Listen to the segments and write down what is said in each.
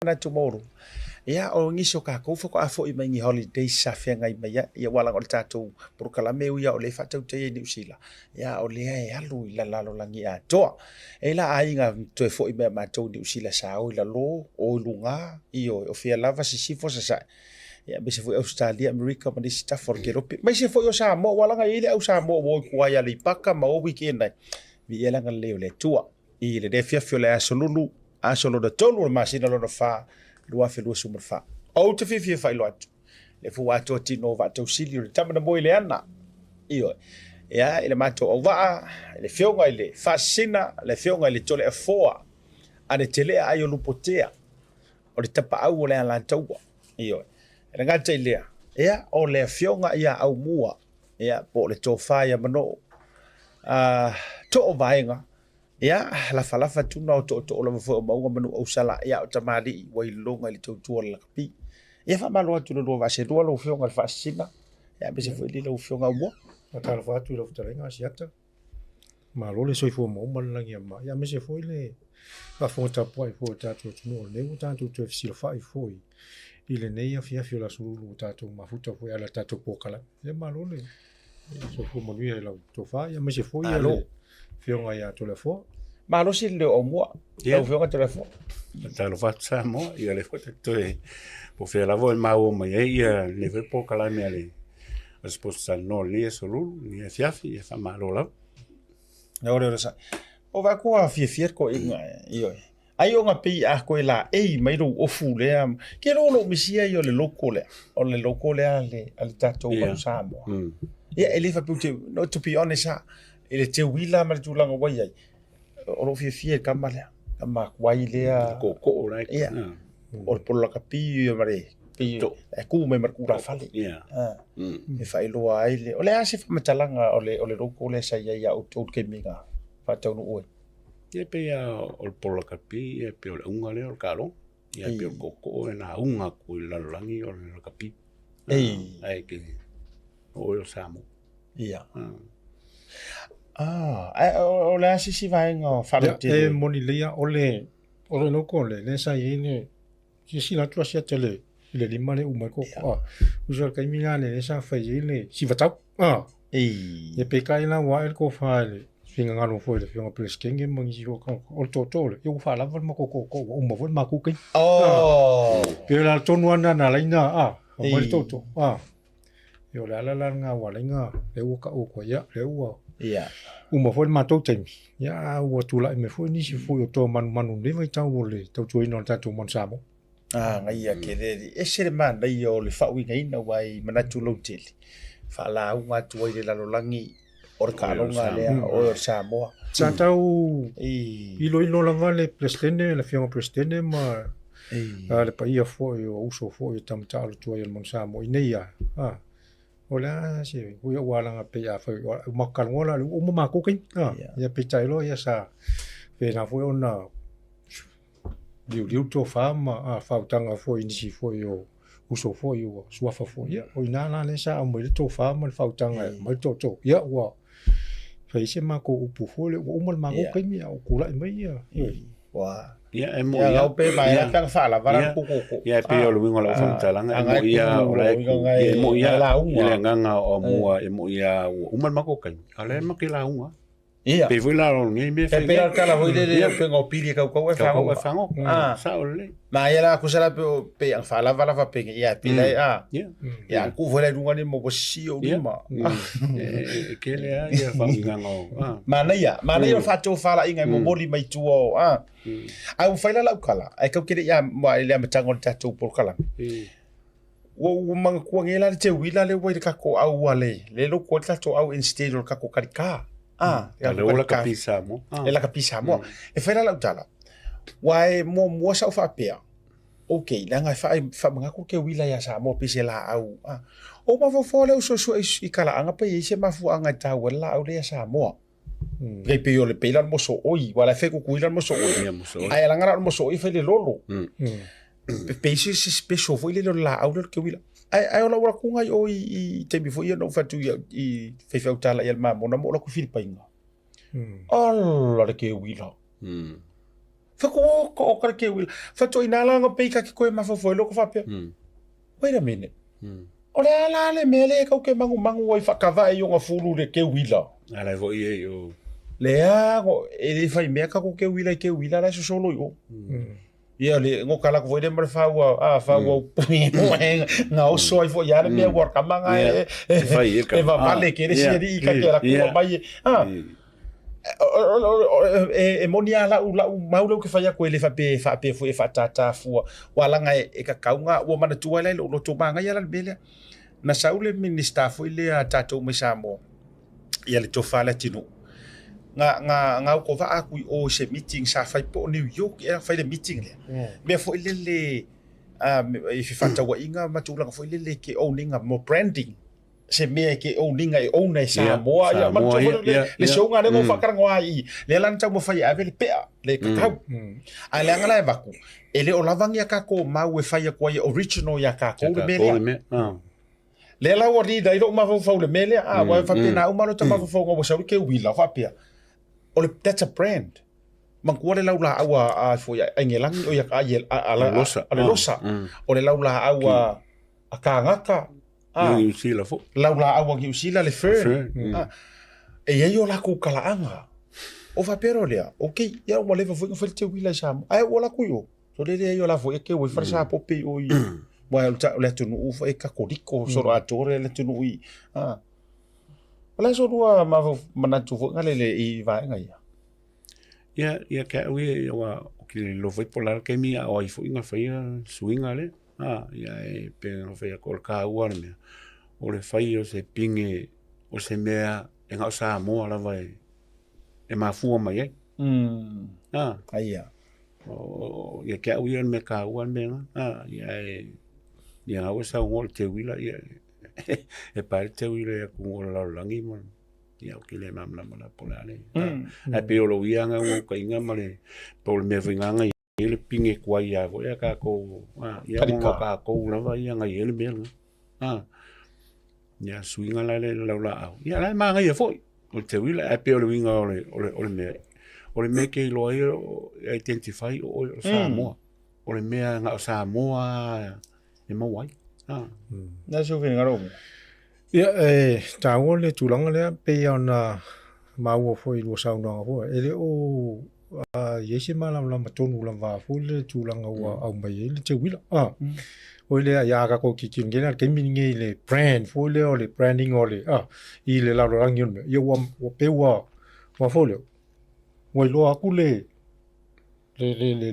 na tomorrow ya o ngiso ka ko fo afo I mangi holiday sa fenga I maya ya wala ngol tato prokala meu ya o le fatu te New Zealand ya o le ya lu la lo langi a to e la ainga to fo I ma to New Zealand sa o la lo o lunga io o fia lava si fo sa ya be se fo Australia America ma disi ta for Europe ma se fo yo sa mo wala nga ile au sa mo wo kwa ya li paka ma o weekend na vi ela nga le le tua I le de fia le asolulu asolo da tolu ma sina lo fa lua fe lua sumar fa o te fifia fai lo atu le fu atu tino va to sili le tama na moi le ana io ya ile mato o va le fionga ile fascina le fionga ile Toleafoa ane tele Aiolupotea o le tapa au le ala taua io e ngata ile ya o le fionga ia Aumua ya po le tofa ya mano to vaenga ya la falafa tuna o to la fo ma manu o sala ya o tamali wai longa le tu la kapi ya fa malo tu lo va se lo fio ngal fascina ya be se fo le lo fio nga wo ta lo fa tu lo talenga Asiata malo le soi fo mo man la ma ya me se fo le fa fo ta poi fo ta tu no le ta tu tu si lo fa fo ile ne ya fia la sulu ta tu ma futa fo ya la ta tu po kala le malo le so fo mo le lo to fa ya me se fo ya lo fio nga ya Toleafoa malo si le Aumua lo fio nga Toleafoa Talanoa Samoa ia le fota toe po fe la vo mau mai ia le ve po kala me ale as posta no le solo ni fiafi fa malo la na ore sa o va ko a fier ko inga io ai o nga pi a ko la mai ro o fu le ke lo misia io le locole o le locole ale tato Manu Samoa ia ele fa puti no to be honest ele te wila ma tu langa wai ai o lo fier kamala ma wai le ko right o por la capillo mare pio e ku me mar ku la fale e fai lo ai le o le ase fa matalanga o le roko le sa ia o to ke minga fa tau no oi e pe ya o por la capillo e pe o unga le o kalo ia pe o ko na unga ku la langi o le capillo ai ke o Samoa ia o le ase si vai ngo fale e moni leia o le no ko le sa ine si la tua sia tele le lima le uma ko usa kai mina le sa fa ile si vatau e pe kai la wa el ko fa le finga ngalo fo le finga ples kenge mo ngi ko o to le yo fa la ma ko o mo ma ku kai pe la tonu ana na la ina mo to yo la nga wa la nga le o ka o ko ya le o uma foi ma to tem ya o tu la me foi ni si foi o to manu le vai tau le tau tu ino tatu mon Samoa ngai a ke le e sere man dai o le fa wi ngai na wai mana tu lo tele fa la unga tu i le langi o ka longa le o Samoa sa tau ilo la vale presidente la fianga presidente ma le paia foi o uso foi tam talo tu i mon Samoa ineia ola se ui wala nga pe ya fa makal ngola o ma ko kin ya pe tailo ya sa pe na foi ona liu to fa ma fa tanga foi ni si foi o uso foi o suafa foi ya o ina le sa mo le to fa ma fa tanga mo to ya wa fa se ma ko upu foi o mo ma ko kin ya o kula mai ya wa ia e mo ia pe mai la tanga fa la vara ko ia pe o lu ngola fa talanga e mo ia o la e mo ia ile nganga o mua e mo ia o mal mako kan ale ma ke la unga ia pe voi la o ngi me pe pe al kala voi de pe ngo pili ka ko e fango sa o le ma ia la ku sala pe ang fa la vara fa pe ia pe la ia ku vola dunga ni mo si o ma ke le ia fa nganga mana ia fa to fa la inga mo moli mai tu o au fa la kala ai ka ke ia ma ile ma tango tatu por kala wo mang ku ngela te wila le wai ka ko au wale le lo ko tatu au instead ka ko karika le ola kapisa mo e la kapisa mo e fa la utala wai mo sa fa pea okay la nga fa nga ko ke wila ya sa mo pise la au o ma fo le so i kala anga pe se ma fu anga ta wala au le sa mo pe pe yo le pe la mo so oi wala fe ku la mo so oi ai la nga mo so i fe le lolo pe se special fo le la au le ke wila ai ola ora kunga o I te before ia no fatu I fe fe utala ia ma mo na mo la ku Filipainga alla le ke wila Whako o ke wila. Whato ina langa peika ki koe mawhawhoi loko whapea. Wait a minute. O le ala le mele kau ke mangu wai whakawai o ngā furu le ke wila. Alai vo i e o. Lea, e le whai mea kako ke wila lai so solo i o. Ia le ngo kala ko foi de mar whaua pui ngā oso ai fo iare mea war kamanga e vale ke re siri I ka ke la kua mai e moni ala u maulo ke faya ko ele fa pe fo e fa tata fu wala nga e ka kaunga o mana tua lai lo to manga ia la bele na saule minister fo ile a tato Manu Samoa ia le to fala tino nga ko va aku o se meeting sa fai po New York era fai le meeting le me fo ile le if fanta wa inga matula fo ile le ke owning mo branding se me ke owning e own Samoa ya man le so nga le mo fakara ngwa I le lan ta mo fai ave le pea le kakau a le ngala e baku ele o lavangi ka ko mau e fai ko original ya ka ko le mele le la wa ri dai ro ma fo le mele wa fa pena o malo ta ma fo ngo so ke wila fa pea Ole that's a brand. Mangkua le laula awa fo ya engelangi o ya ka ale losa. Ole laula awa akangaka. Ni usila fo. Laula awa ki usila le fern. E yo la ku kalaanga. O va pero lea. Okay, ya mo le fo ngo felte wila sam. Ai ola ku yo. So le yo la fo e ke we farsa pope o I. Wa le tunu u fo e ka kodiko so ra tore le tunu I. Wala so dua manatu fo ngale le I vaenga ia. Ia ka ui wa ki lo foi polar ke mi o I fo inga fai swinga le. Ia e pe no fai ko ka ua me. O le fai o se pinge o se mea e nga sa mo ala vai. E ma fu mai ai. Aia. O ia ka ui me ka ua me. Ia o sa ngol te wila ia. E parte wile ku la langi mo ia o kile mamla mala polale a pe o lo ianga o ka inga male por me vinga ele pinge kwa ia go ia ka ko ia mo ka ko la va ia nga ele mel ia swinga la le la ia la ma nga ia foi o te wile a pe o lo winga o le me ke lo identify o Samoa o le me nga Samoa e mo wai Na so vin ngaro. Ia ta le tulanga le pe ona mau fo I lo sauna fo ele o yesi malam la matonu la va fo le tulanga wa au mai le te wila o le ya ka ko ki ngena ke minge le brand fo le branding o le I le la rangi me yo wa pe wa fo le wa lo aku le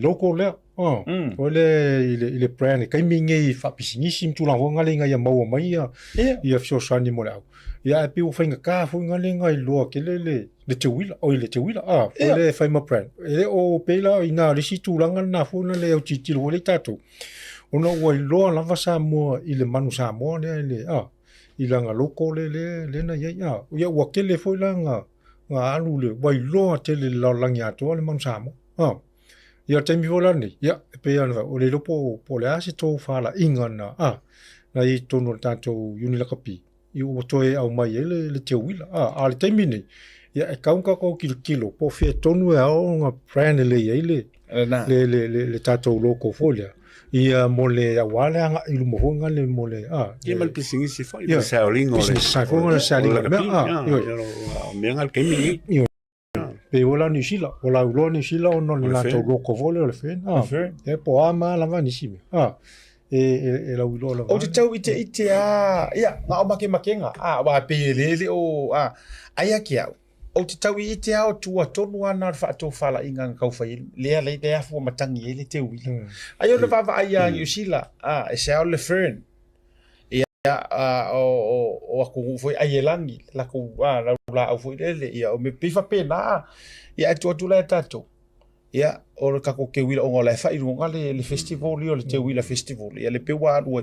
loco le ole ile brand kai minge fa pisini sim tu la wonga le nga mau mai ia fso sani mo la ia pe u fainga ka fu nga le nga lo ke le te wila o le te wila ole fa ma brand ele o pe la ina le si tu langa na fu na le o titi lo le tato ono wa lo la va sa mo ile Manu Samoa le ilanga loko le na ia wa ke le fo la nga alu le wa lo te le la langa to le Manu Samoa ia te mi vola ni ia pe ana o le lopo po le ase to fala ingana na I tono tanto unila kapi I o toe au mai le te wila ale te mini ia e kaunga ko kilo po fe tonu e au nga brand le tato loko folia ia mo le awale anga I lumo honga le mo le ia mal pisingi si fa ia saolingo le saolingo me ngal kemi pe ola ni sila ola ulo ni sila ono ni la to loko vole le fen e po ama la va ni sime e la ulo la o te tau ite ia nga o makenga wa pe le o aia kia o te tau ite o tua tonu ana fa to fala inga kau fai le te afu matangi ele te wila ai o le va ia you sila e sa le fern o aku foi ayelangi la ku la au foi le ia o me pifa pena ia tu la tato ia o ka ko ke wila o ngola fa I runga le festival le te wila festival ia le pe wa ru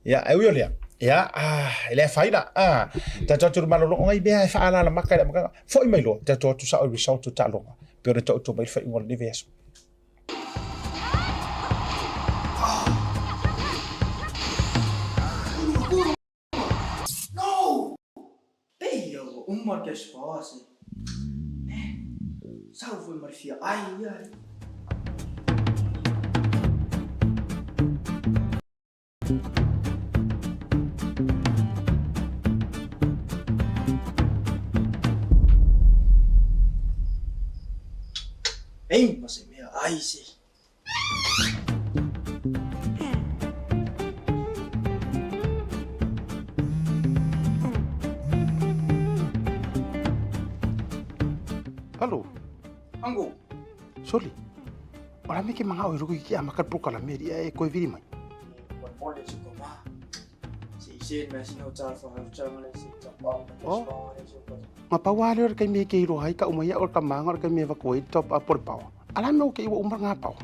ia ai yo le ia ele faina ta tu malo lo ngai be fa ala la maka foi mai lo ta tu sa o result tu ta lo pe o to mai fa ngol le veso Uma que espaço. Salve, Marfia. Ai. Ei, mas é minha. Ai, sim. Halo, Anggo. Soli. Ora me ke manga o ruku ki amakat pro kala me dia e ko viri mai. Boleh suka mah. Si masih nak cara si top up. Ma pawale or kai me ke ro hai ka umaya or ka manga or kai me va ko top up por pau. Ala me o ke o umar nga pau.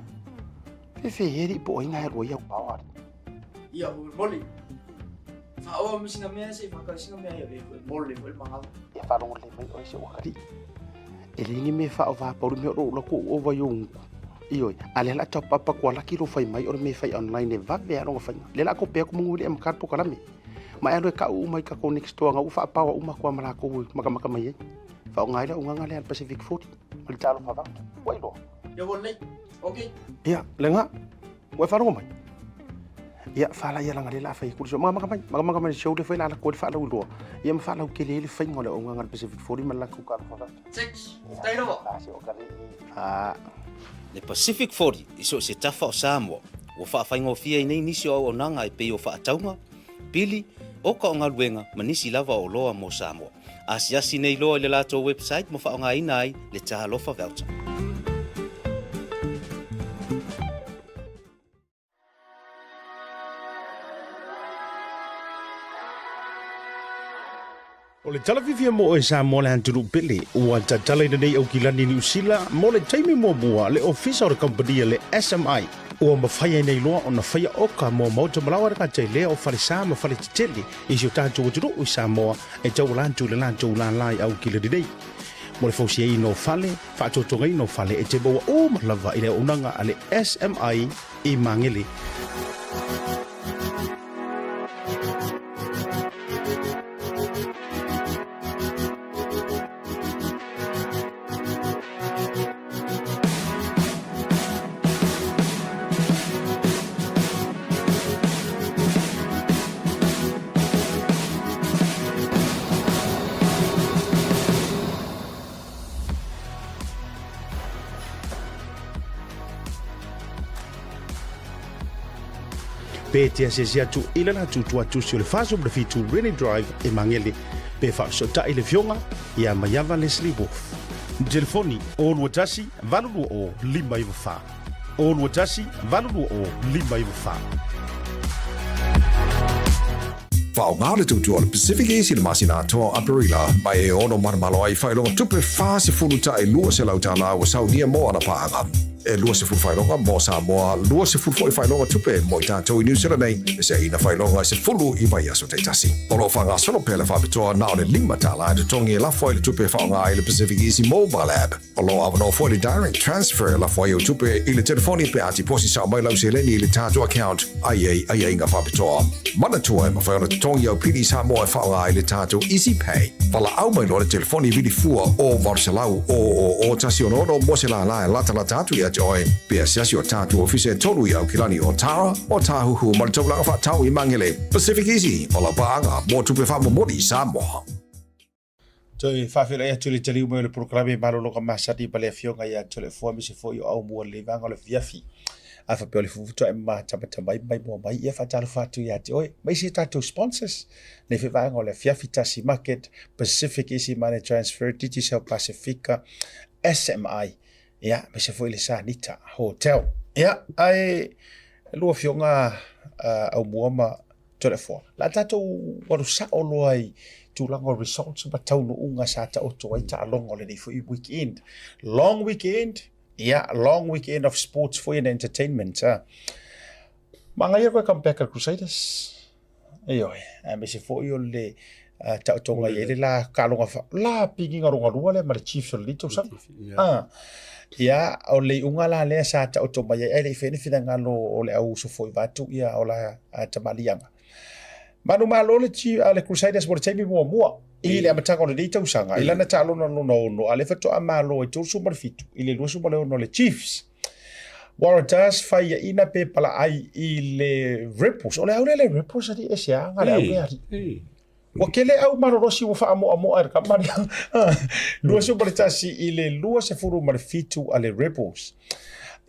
Fe heri po inga ro ya pau. Iya, boleh. Fa'awa mo singa mea si maka singa mea ya boleh mahal. Ya fa ro le mai o se o kari. Ele ni me fa o va por me ro lo ko o va yung. Iyo, ale la top up ko la kilo fai mai or me fai online e va be ro fai. Le la ko pe ko munguli am kar po kala me. Ma ero ka u mai ka ko next to nga u fa pa u ma ko mara ko maka mai. Fa ngai la unga ngale al Pacific 40. Mal talo fa va. Wai lo. Ya boleh. Okay. Ya, lenga. Wai fa ro mai. Ya fa la ya la ngale la fai ku so maka mai show de fai la ko fa la u lo. Ya ma fa la ke le fai ngole unga ngal Pacific 40 mal la ku ka fa va. Six. Tai lo. Ah. Le Pacific 40 iso se tafa o Samoa. O whaawhaingo fia i nei nisi o nanga e pei o whaataunga. Pili, o ka o ngā luenga manisi lava o loa mo Samoa. Asiasi nei loa le lato website mo wha o ngā inai le taha lofa voucher. O le talawhivia mo e sa mo le anturu pele ua tatala ina nei au kilani ni usila mo le taimi mo mua le ofisa o le company le SMI ua mawhaia nei loa o na whaia oka mo mauta malawa raka te lea o whare sa ma whare titele i si o tātou aturu o sa moa e tau lantu le lantu lanlai au kilani nei. Mo le fausia i no whale, whaatotonga i no whale e te baua o malawa i le unanga a le SMI i mangele. Petea se atu ila na tutu atu si o le faso le fitu Rainy Drive e mangele pe faso ta ile fionga ia mayava Leslie Wolf. Telefoni o luatasi valulu o lima i fa. O luatasi valulu o lima i fa. Vaega tutu o le Pacificezy le masina toa Aperila mai e ono marmalo ai whailonga tupe whase fuluta e lua se lautala o Saudia mo ana paanga. E lua se fulu whailonga mo Samoa, lua se fulu whailonga tupe mo i tātou i New Zealand nei, e se ina whailonga se fulu i mai aso te tasi. Olo whanga solo pele whapitoa na o le lima tala e te tongi e lafo i le tupe whaonga i le Pacificezy mobile app. Olo awano fo le direct transfer lafo i o tupe i le telefoni pe ati posi sa mai lau se leni i le tātou account ai inga whapitoa. Mana tua e mawhaiona te tongi au pili Samoa e whaonga i le tātou Easy Pay. Wala au mai lo le telefoni vili fua o Varselau o tasi ono mo se la la lata atu i joy pe asiasi o tātou ofise tolu i au kilani o Tara o tāhuhu ma le taulanga whaatau i mangele Pacificezy o la paanga mo tupe wha momori Samoa. Toi whawhira ea tuli tali umeo le proklame maloloka masati pa le fionga ia tole fua misi fo i o Aumua le vanga le fiafi. A whapeo le fufuto e maa tamata mai mua mai ia whatalo whatu ia te oe. Mai si tātou sponsors. Nei whiwanga o le fiafi Tasi Market, Pacificezy Money Transfer, Digital Pacifica, SMI. Ia, me se foi le Sanita Hotel. Ia, ai lua fionga Aumua ma Toleafoa. La tātou waru sa o loai tūlanga results ma taunu unga sa ta oto ai ta longo le nei foi weekend. Long weekend. Yeah, a long weekend of sports for and entertainment. Manga ia koe Comeback Crusaders. Eoi, me se foi o le tautonga i ele la kalonga la pinginga ronga rua le ma le Chiefs o le lito sang. Ia, o le unga la lea sa tautonga ia ele i fene fina ngalo o le au so foi vatu ia o la tamalianga. Manu malo le Crusaders mo le taimi mua. I le amatanga o le lito sanga. I lana talo no ale fato amalo e tūsu marfitu. I le luasu maleo no le Chiefs. Waratahs fai ina pe pala ai I le Ripples. O le aule le Ripples adi e sea ngale au le ari. Wa kele au marorosi wa fa mo ar kamari. Lua se pare tasi ile lua se furu mar fitu ale rebels.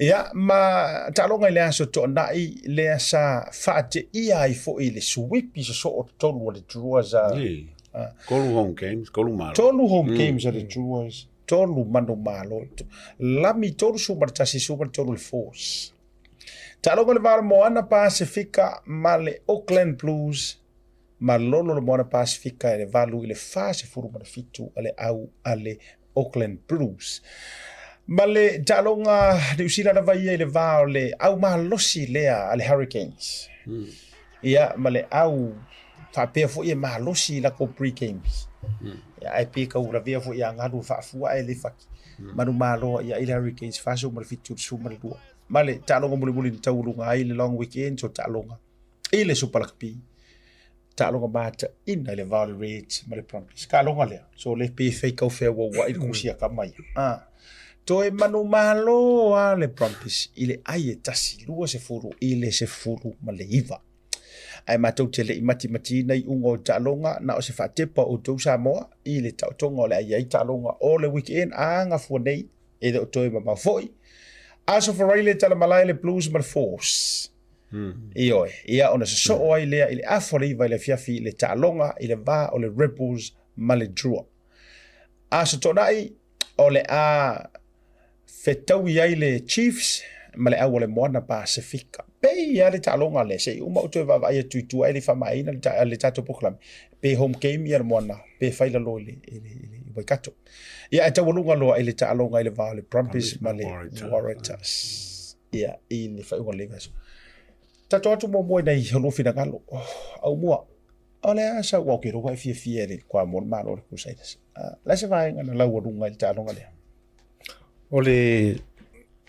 Ia ma talonga le aso to nai le sa fate ia I fo ile sweep is so o tolu le druas a Kolu home games, kolu malo. tolu home games are the druas. Tolu mano malo. Lami tolu super tasi super tolu force. Talonga le vara moana Pacifica ma le Auckland Blues ma lolo le moana Pacifica le valu ile fase furu mar fitu ale au ale Auckland Blues. Ma le talonga New Zealand vai le vao le au mahalosi lea ale Hurricanes. Ia ma le au whapea fo ia mahalosi la ko pre-games. Ia ai peka ura vea fo ia ngadu whaafua e le whaki. Manu malo ia ile Hurricanes faso ma le fitu su ma le dua. Ma le talonga muli ni taulunga ai le long weekend so talonga. Ile supalakapi. Talonga mata ina le vao le Reds ma le Broncos. Ka longa lea. So le pe fei kau fea wa ili kusia kamai. Toe manu malo a le Broncos ile ai tasi lua se furu ile se furu ma le iwa. Ai matou te le mati nei ungo talonga na o se whatepa o tau Samoa ile tautonga o le ai talonga o le weekend a nga fua nei e de o toe ma foi. Aso wharaile talamalai le Blues ma le Force. Ioe, ia ona se so ai lea ile afore iwa ile fiafi ile talonga ile va o le Rebels ma le Drua. Aso tonai o le a fetau ai le Chiefs ma le au le moana Pacifica. Pei ia le talonga le se uma o te vava ia tuitua ele whamaina le tato poklami. Pe home game ia le moana, pe whaila lo ile Waikato. Ia e tawalunga loa ele talonga ele vao le Brumbies ma le Waratahs. Ia ile whaiunga le vaso. Tato atu mo nei holofi na ngalo. Aumua. Ole asa wakiro wa fia le kwa mon malo le Crusaders. La se vai ngana lau runga le talonga le. Ole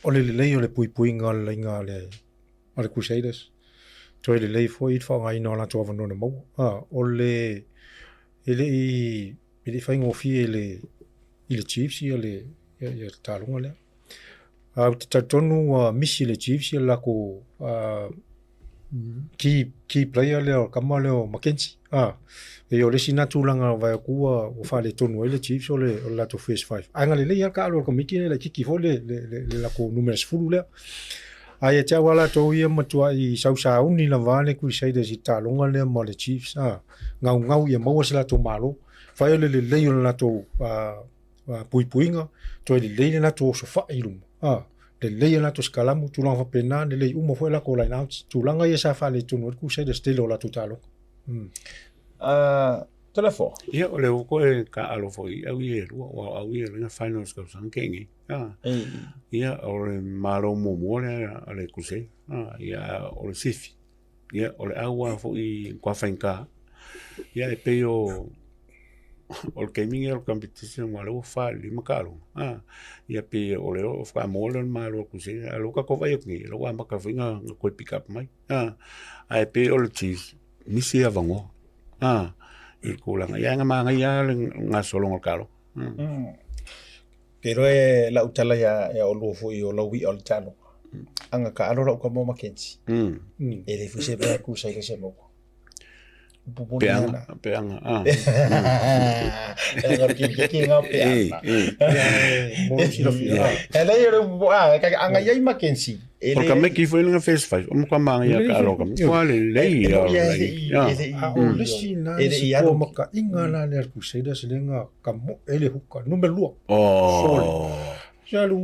le lei ole pui ngal inga le Crusaders. Toi le lei foi fa ngai no la tova no mo. Ole ele fai ngofi ele Chiefs ele talonga le. Tatonu misi le Chiefs la ko key player leo kama leo Mackenzie e ole sina tulanga vai kua o fa le tonu ele Chiefs ole la to face 5 anga le ya ka lo ko miki le kiki fo le la ko numero fulu le ai cha wala to ia matua I sausa uni la vale ku sai de sitalonga le mo le Chiefs ngau ia mo la to malo fa le la to puinga to le la to so fa ilum le leia na to skalamu tulanga pena le uma foi la ko line out tulanga ia sa fa le tunu ku se de stilo la tutalo Toleafoa Ia o le ko e ka alo foi au ia wa au ia na finals ko sankengi ia o le maro mo le ale kuse ia o le sifi ia o le awa foi kwa fainka ia e peo o le gaming o competition ma lo fa li makalo ia pe o le o fa mo le malo kuse alo ka ko vai ni lo wa maka finga ko pick up mai ai pe o le cheese ni se avango il ko la ia nga manga ia nga solo ngalo pero e la utala ya o lo foi o lo wi o tano anga ka alo ko mo Mackenzie e le fuse pe ku sai se mo peanga ele era anga ia Mackenzie porque me que foi na face 5 o mo manga ia ka alo qual lei le sina ele ko maka inga na le Crusaders lenga kamo ele huka numero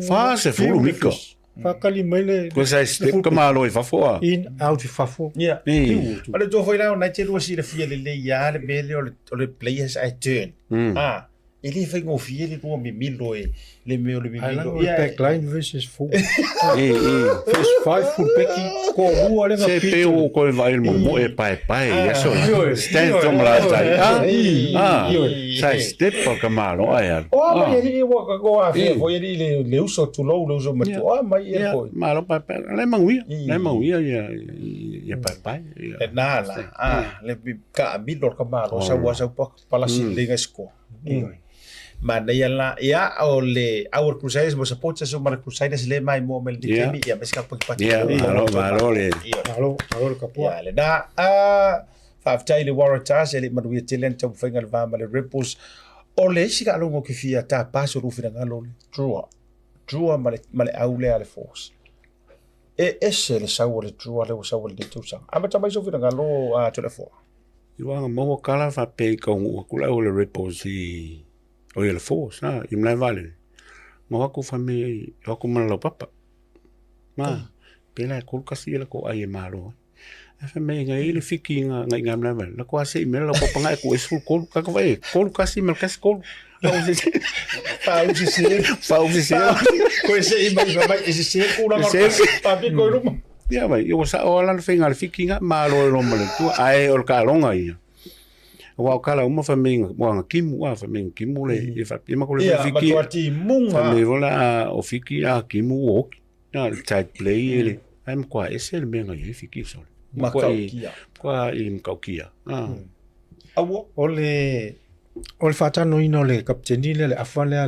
fa se fu miko Fakali mele ko sai step kama lo fafo in out fafo ale do foi na te lo si le fia le ya le mele o le players I turn ele foi ngo fia le ko mi milo le me o le milo backline versus full first 5 full peki ko rua le se peu ko vai mo e pai ya so stand from last time sai step kama lo ai ma ele wa ko a fia foi ele le uso tu lo uso ma tu mai e foi ma lo pai le mangui ya pai na le ka milo kama lo sa wa sa pa la si le ngasko ma nei ala ia o le our Crusaders mo support so mar Crusaders le mai mo mel dikemi ia meska pati malo le alo kapo ia le da Whaaftai le Waratahs, le manuia telen tau whainga le vāma le Ripples. O le isi ka alongo ki fia tā paso ruwhina ngalo le drua ma le au lea le force. E ese le saua le drua le saua le tausanga. Ama tamai so whina ngalo a Toleafoa. I wanga maua kala whape ka ungua kula o le Ripples i o le force, i mlai vale. Ma waku whame, waku mana lau papa. Ma, pēla e kolkasi e la ko ai e maro. Afa me nga ile fiki nga mlai vale. La ko ase i mera la ko panga e ko esul kolu. Kaka vai, kolkasi me kasi kolu. Pau si se. Ko ese i mai ese se kula ngā papi ko ruma. Ia vai, i wasa o ala le whenga le fiki nga maro e roma le tua. Ae o le ka longa ia. Wa kala uma famenga wa kimu wa famenga kimu le e fa pima ko le fiki ma tuati munga me vola o fiki a kimu o na tight play ele am kwa ese le menga e fiki so ma kwa i mkaukia awo ole fata no ino le kapteni le afale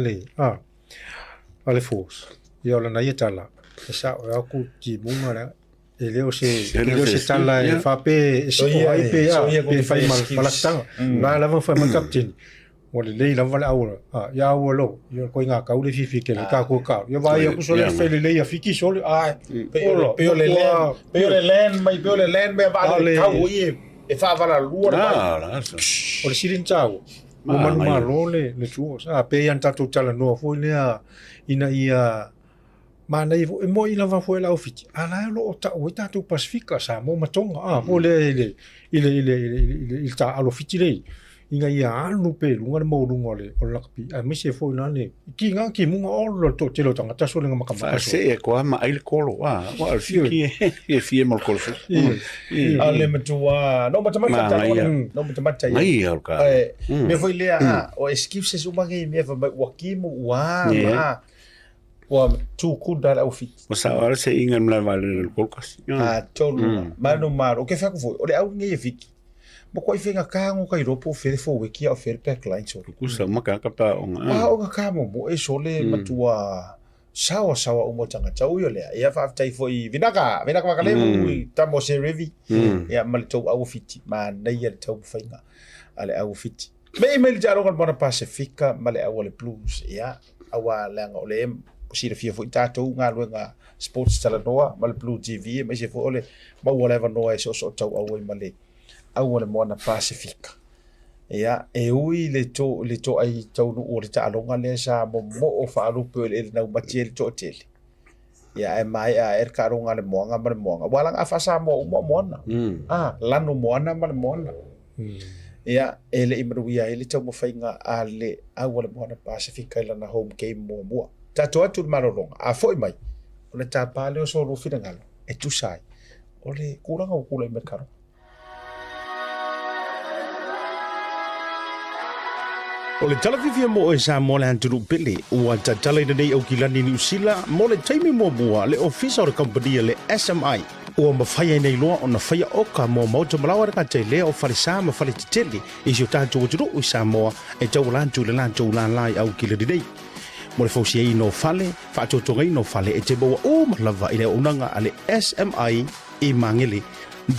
ale force yo la na yetala sa o ku ki munga la ele o se tala e fa pe so ai pe pe fai mal tanga la va fa captain o le la va aula ya o lo yo ko nga ka u le fifi ke le ka ko ka yo va yo so le fe le ya fiki so le pe le len mai pe le len me va le ka u e fa va la lua o le sirin tau mo man lo le tu pe yan tatu Talanoa fo le ina ia mana i mo i lava foi la ofiti ala lo ta o ta tu Pacifica sa mo matonga mo le il ta alo fiti le inga ia anu pe lunga mo lunga le o la pi a mi se foi na ne ki nga ki mo o lo to te lo tanga ta so nga makama se e ko ma ai kolo wa al fiki e fie mo kolo ale matua no matamata ai al ka me foi le o excuses uma ge me va wakimu wa wa tu kuda la ofit sa ala se inga mla vale le kolkas tolu mano maro o que fa foi o le au nge fiki mo ko ifenga ka ngo kai ropo fere fo wiki o fere pack line so ku sa maka ka pa o ka mo e so le matua sawa umo tanga tau yo le ia fa tai foi vinaka ka le tamo se revi ia mal to au fiti ma nei ia tau fainga ale au fiti me email jaro con bona Pacifica male au le blues ia awa langa o le si le fia foi tatou ngā luenga sports Talanoa ma le Blue TV e mai se foi ole ma wala va noa e so tau au ma le au le moana Pacifica ia e ui le to ai tau no o le talonga le sa mo o fa alu pe le na matiel to tele ia e mai a ka ronga le moanga ma le moanga wala nga fa sa mo moana lano moana ma le moana ia ele imruia ele tau mo fainga ale au le moana Pacifica la na home game mo tato atu marolonga a foi mai o le tapale o so rufina ngalo e tu sai o le kuranga o kula i merkaro o le talavivia mo e sa mo le anturu pele ua tatala i nei au kilani New Zealand mo le taimi mo mua le ofisa o le company le SMI ua mawhaia nei loa o na whaia oka mo mauta malawa raka te lea o wharisa ma whare te tele i si o tātou o tiro i Samoa e tau lantu le lantu lanlai au kilani nei mo le fausi ai no fale whaatotongai no fale e te baua o malava i le unanga ale SMI i mangele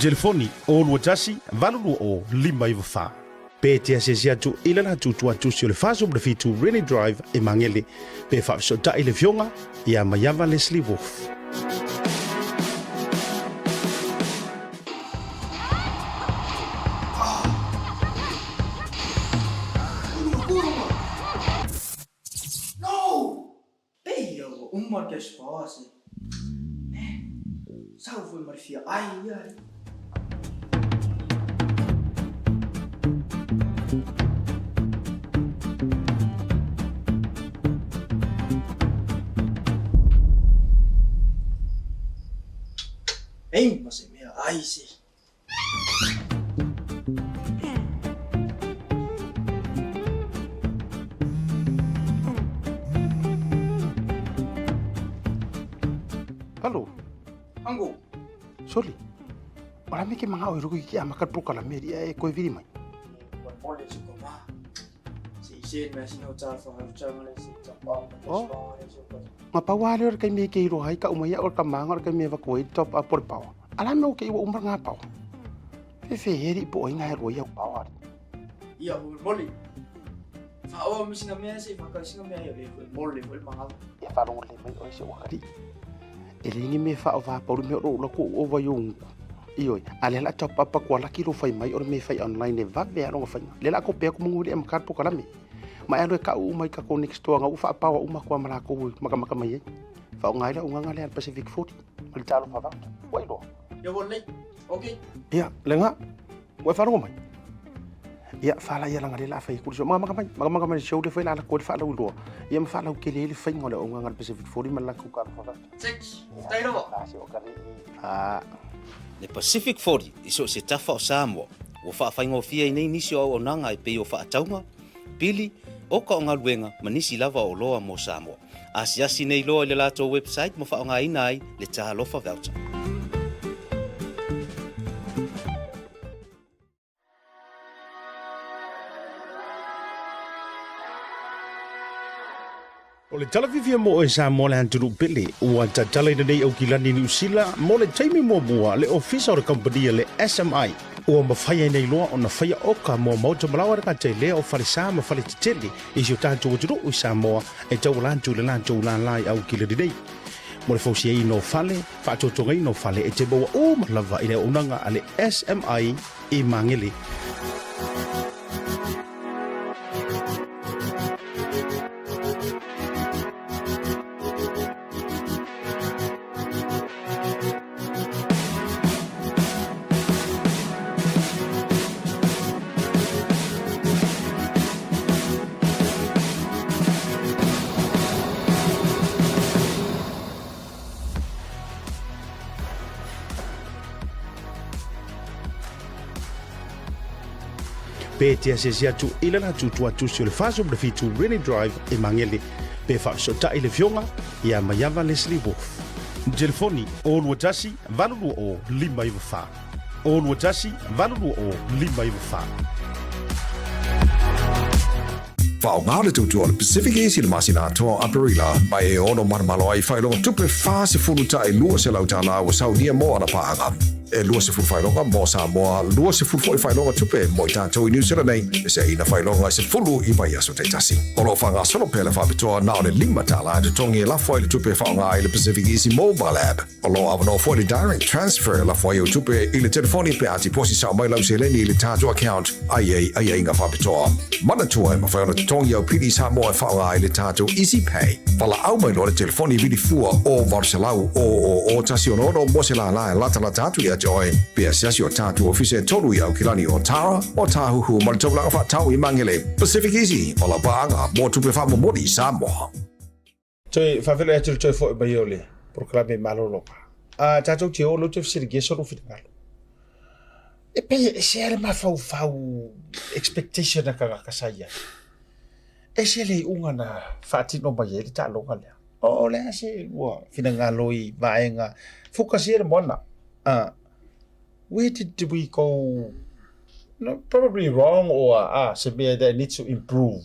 telefoni o lua tasi valulu o lima i wafa pe te asesi atu i le latu tuatusi o le faso le fitu Rainy Drive i mangele pe whaafisota i le fionga i a Mayava Leslie Wolf que esposa. Salve, Marfia. Ai. Ei, mas é minha. Ai, sim. Halo. Ango. Soli. Ora me ke manga o ruki ki amakat pro kala meri e ko viri mai. Pole se koma. Si sen mas no ta fa ha chama le si ta pa. Ma pa wale or kai me ke ro hai ka umaya or ka manga or kai me va ko top up por pa. Ala me o ke o umba nga pa. Heri po inga ro ya power. Ia moli. Fao mi singa mea si faka singa mea le moli mo manga. Ya fa ro le mai o se wakati. Elingi me fa va por me ro lo ko o va yung. Iyo, ale la top papa ko la kilo fai mai or me fai online e va be ro fa. Le la ko pe ko munguli am kar po kala me. Ma alo ka u mai ka ko next to nga u fa pa u ma ko mala ko maka mai. Fa ngai la u nga le Pacific 40. Mal talo fa va. Wai lo. Ya boleh. Okay. Ya, lenga. Wa fa ro mai. Ya fala ya langa la fai kurso mama mai show le fai la ko fa la ulo ya ma fa la ke le fai ngole o nga Pacific 40 mala ku ka fa 6 stay no Le Pacific 40 iso se tafa o Samoa o fa faingo fia nei nisi o nanga e pe o fa taunga pili o ka nga luenga manisi lava o loa mo Samoa asiasi nei loa le lato website mo fa nga inai le talofa voucher. O le talavivia mo e sa mo le anturu pele ua tatala nei au kilani ni usila mo le taimi mo mua le ofisa o le company le SMI ua mawhaia nei loa o na whaia oka mo mauta malawa raka te lea o wharisa ma whare te tele i si o tātou o tiro o Samoa e tau lantu le lantu lai au kilani nei. Mo le fausia i no whale, whaatotonga i no whale e te baua o malawa i le unanga a le SMI i mangele. Pe te asesi atu ila na tutu atu si o le faso le fitu Rainy Drive e mangele pe fa so ta ile fionga ia mayava Leslie Wolf. Telefoni o lua tasi valulu o lima iwa fa. O lua tasi valulu o lima iwa fa. Vaega tutu o le Pacificezy le masina atoa Aperila mai e ono marmalo ai whailonga tupe fase fuluta e lua se lautala o saunia mo ana paaga. E lua se fulu whailonga mo Samoa, lua se fulu foi whailonga tupe mo i tātou i New Zealand nei, e se ina whailonga se fulu i vai aso te tasi. O lo whanga solo pele whapitoa na o le lima tala te tongi e lafo i le tupe whaonga i le Pacificezy mobile app. O lo avano fo le direct transfer lafo i o tupe i le telefoni pe ati posi sa mai lau se leni i le tātou account ai inga whapitoa. Mana tua e mawhaona tongi au pili Samoa e whaonga i le tātou Easy Pay. Wala au mai lo le telefoni vili fua o varselau o tasi o nono mo se la e lata tatu i joy pe asiasi o tatu ofise tolu i au kilani o Tara o tahuhu maltolanga fa tau i mangele Pacificezy o la banga mo tupe fa mo modi Samoa. Toi favela atu toi fo ba yole proclame maloloka. Tatu te o lo te fisirige so lo fitangalo. E pe se ele ma fau expectation na ka kasaya. E se le unga na fatino ba yele ta longa le. O le se wa finangalo i vaenga focusere mona. Where did we go? No, probably wrong or somewhere that needs to improve.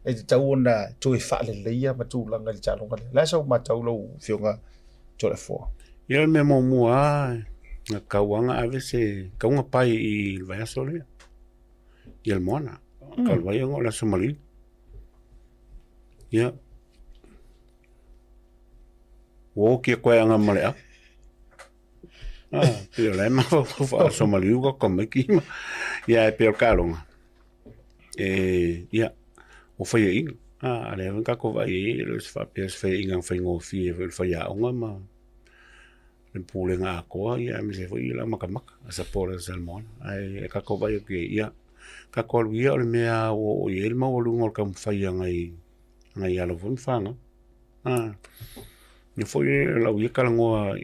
E te tau na to e whaale leia ma tū langa li tālonga le. Lai sau ma tau lau whionga Toleafoa. Ia me mo mua na kauanga ave se kaunga pai i Vaega Sole. Ia le moana. Kalwai ngo la Somali. Ia. Wo kia koe anga malea. Pio lai ma fa Somali uga kome ki ma. Ia e pio kalonga. Ia. O fai e inga. Ale ven kako vai e le fa pias fai inga fai ngo fi e fai a onga ma. Le pule nga koa ia me se foi la makamaka. Asa pole salmon. Ai e kako vai ke ia. Kako luia o le mea o el ma o lungo o kam fai ngai alo fun fanga. Ni foi la uia kalangoa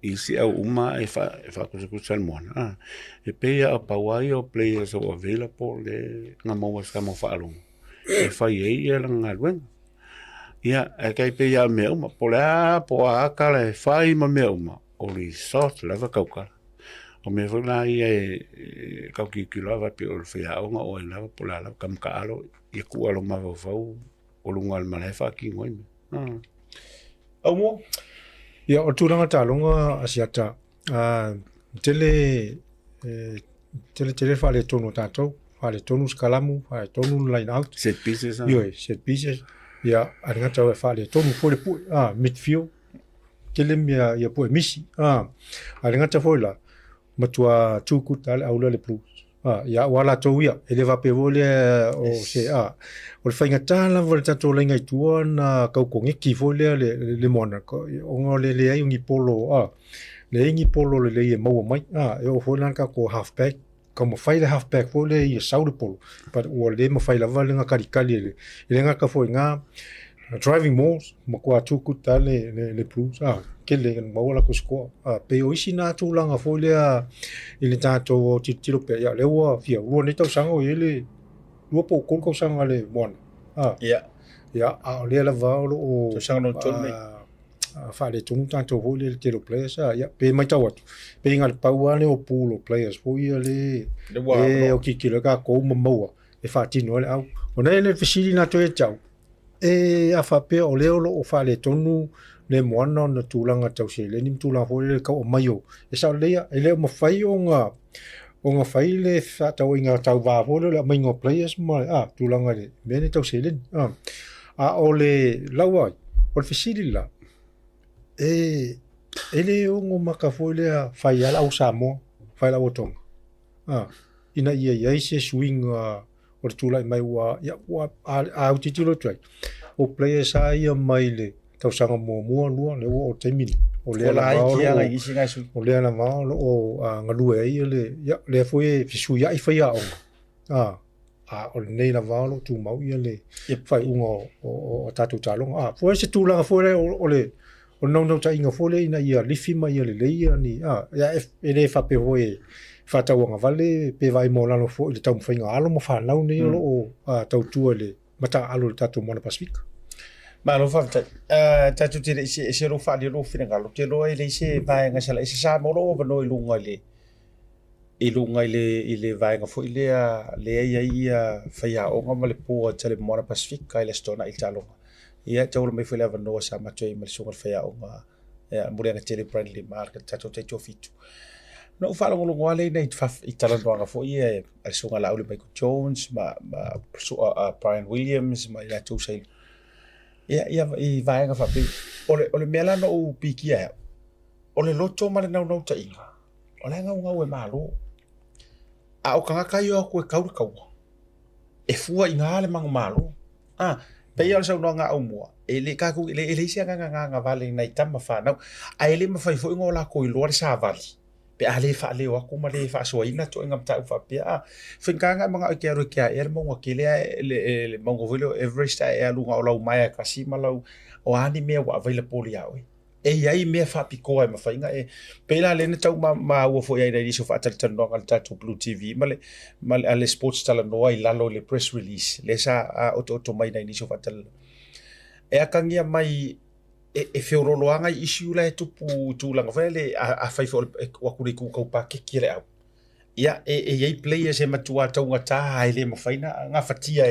i si au uma e fa kusa salmon. E peia a pawai o players o available le nga maua ska mo fa alung. E fai e ia la ngalwen. Ia e kai peia me uma pola po a kala e fai ma me uma o li sort lava kauka. O me vona ia e kauki kilava pe o fia o nga o lava pola la kam ka alo e ku alo ma vau o lunga al malefa ki ngoi. Aumua. Ia o tūranga tālonga Asiata. Tele tele fa le tonu tatou fa le tonu skalamu fa le tonu line out Set pieces. set pieces ia aringa tau fa le tonu fo le pu midfield kele mia ia pu misi aringa tau fo la matua tuku tale aula le plus ia wala tau ia ele va pe vole o se o le fainga tala vole tatou lenga tua na kau kongi ki fo le mona ko o ngole le ai ngi polo le ingi polo le ia mau mai e o fo lan ka ko halfback como fai le halfback fo le ia sauri polo but o le mo fai la vale nga karikali le nga ka fo nga driving malls mo ko tuku tale le plus ke le mau la ko sko pe o isi na tu langa fo le ile tato titilo pe ya le wa fia wo ni tau sango ile wo po ko sanga le mon ya le la va o to sanga no tonu fa le tonu tanto ho le telo players ya pe mai tau pe ngal pauane o pulo players fo ia le o ki le ka ko mo e fa tino le au ona le fisili na to e tau a fa pe o le o fa le tonu le moana na tulanga tau se le nim tulanga fo le ka o mayo e sa le ele mo fai o nga fai le fa tau inga tau va fo le mai ngo players mo tulanga le mene tau se le o le lawa o fisili la ele o ngo maka fo le fai ala au Samoa fai la botong ina ia se swing o le tula mai wa ya wa a titilo trai o players ia mai le tau sanga mo lua le o temini o le la o le na ma o ngalu e le foi fisu ya i fai o nei na valo tu mau ia le fai ungo o tatu talong foi se tula foi o le o no ta inga foi ina ia lifi mai ia le ia ni ya ele fa pe voi fa ta wanga vale pe vai mo lano foi le tau fainga alo mo fa nau nei o tau tu le mata alo tatu mo na Pacific ma lo fa tatu te se ro fa le ro fina galo te lo ele se vai nga sala se sa mo ro no ilunga ile vai nga foi le ia faia o nga le po tele mo na Pacific ka ile stona il talo ia tau me foi le no sa ma toi me so faia o nga mo le tele friendly market tatu te fitu no fa lo ngale nei i Talanoa nga foi al so nga la Michael Jones ma Brian Williams ma ia tu sai ia i Vaega fa pe ole mela no pikia ole loto male no ta inga ole nga e malo o kanga kayo ko kau e fua inga le mang malo pe ia so no nga Aumua ele ka ku ele sia nga vale nei tama fa no ele ma fai fo ngola ko i lor sa vali pe ale fa le wa ko ma le fa so ina to ngam ta fa pe finkanga mga kero kia mo ngakile le mongo velo Everest lu nga ola mai ka si malau o ani me wa vele poli yawe ai me fa piko ma fa inga pe la le tau ma wo fo ia dai so fa tal no ngal ta to BluwaveTV mal ale sports Talanoa i lalo le press release le sa auto mai dai so fa tal akangia mai e feuroloanga issue la tu langa vele a fai fo wa kuri ku ka pa kile au ia e players e matua tau ngata ele mafaina nga fatia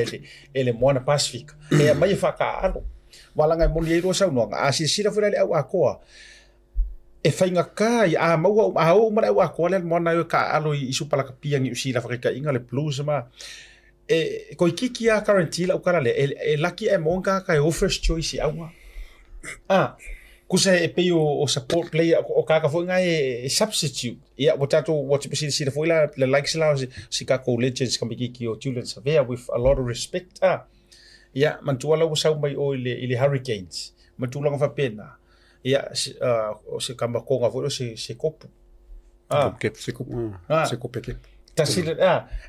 ele mo na Pacific mai fa ka alo wala ngai mo liero sa no a si sira fo le au akoa e fainga kai mau au mara au akoa le mo na ka alo i su pala ka piangi usi la Afrika inga le blues ma ko kiki a quarantine au kara le lucky e monga ka o first choice au kusa e pe o support player o kaka fo nga e substitute ia botato what you see the foila le likes la si ka ko legends ka miki o Julian Savea with a lot of respect ia mantua la usau mai o ile Hurricanes mantua nga fa pena ia o se kamba ko nga fo se kopu se kopeke tasi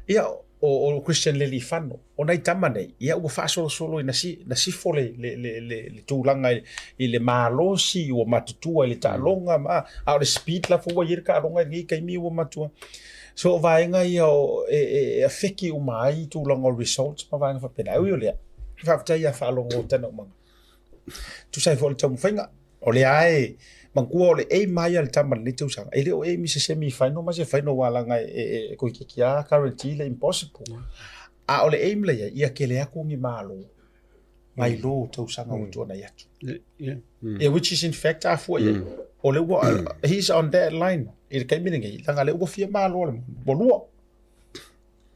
ia o Christian Lely Fano o nai tamane ia o fa solo na si fole le tulanga i le malosi o matutua le talonga ma a le speed la fo ia ka longa ni kai mi o matua so vaenga ia o e feki o mai tulanga results pa vaenga fa pena o le fa ia fa longo tano ma tu sai fo le tamu fainga o le ai mangkua ole mai al taman ni tu sang ele o mi se semi final ma se final wala ngai ko kia currently le impossible ole le ia kele aku ngi malo mai lo tu sang o tu na ya which is in fact a fo o le he's on that line i kai mina ngai langa le ua fia malo le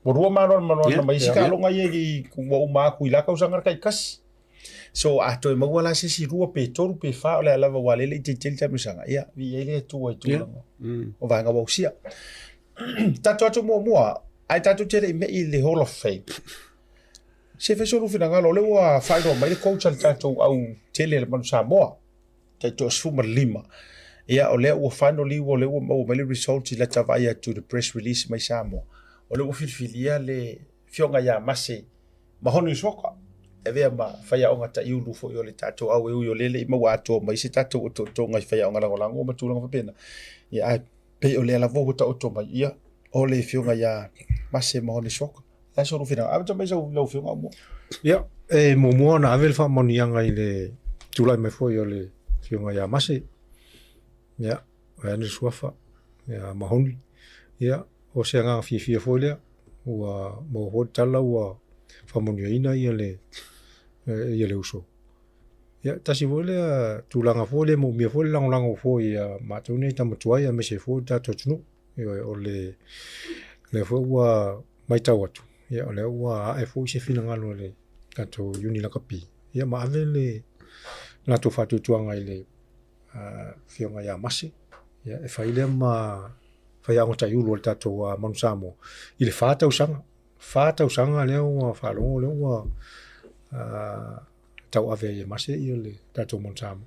borua malo na mai sika longa ye ku uma ku ila ka usanga kai kas so ato e mawala si rua pe toru pe fa le lava wale le titil ta misanga ia vi ele tu o vanga wa usia tatu mo ai tatu tere me i le Hall of Fame se fe solo fina ngalo le wa fa no mai le coach al tatu au tele le Manu Samoa tatu sfuma lima ia o le wa finally wo le mo mai le results la tava ia to the press release mai Samoa o le wo filia le fionga ya mase mahoni soka eve ma faya onga ta iulu fo yo le tatu au yo lele ma wa to mai se tatu to ngai faya onga la ngo ma tulanga fa pena ia ai pe o le la vo ta to mai ia o le fionga ya mase mahoni soka la so fina a mai so lo fionga mo ia mo na avel fa monianga ile tulai me fo yo le fionga ya mase ia ana suafa ia mahoni ia o se nga fi fo le wa mo ho tala wa fa moniaina ia le uso ya tasi vole tulanga fole mo mi fole lang fo ya matune tamtua ya me se fo ta tonu o le fo wa mai tawatu ya le wa e fo se fina ngalo le kato uni la kapi ya ma avele na to fatu tuanga ile fionga ya masi ya e faile ma fa ya ngota yulo tato wa Manu Samoa ile fata usanga le wa fa lo le wa tau ave mase i le tato Manu Samoa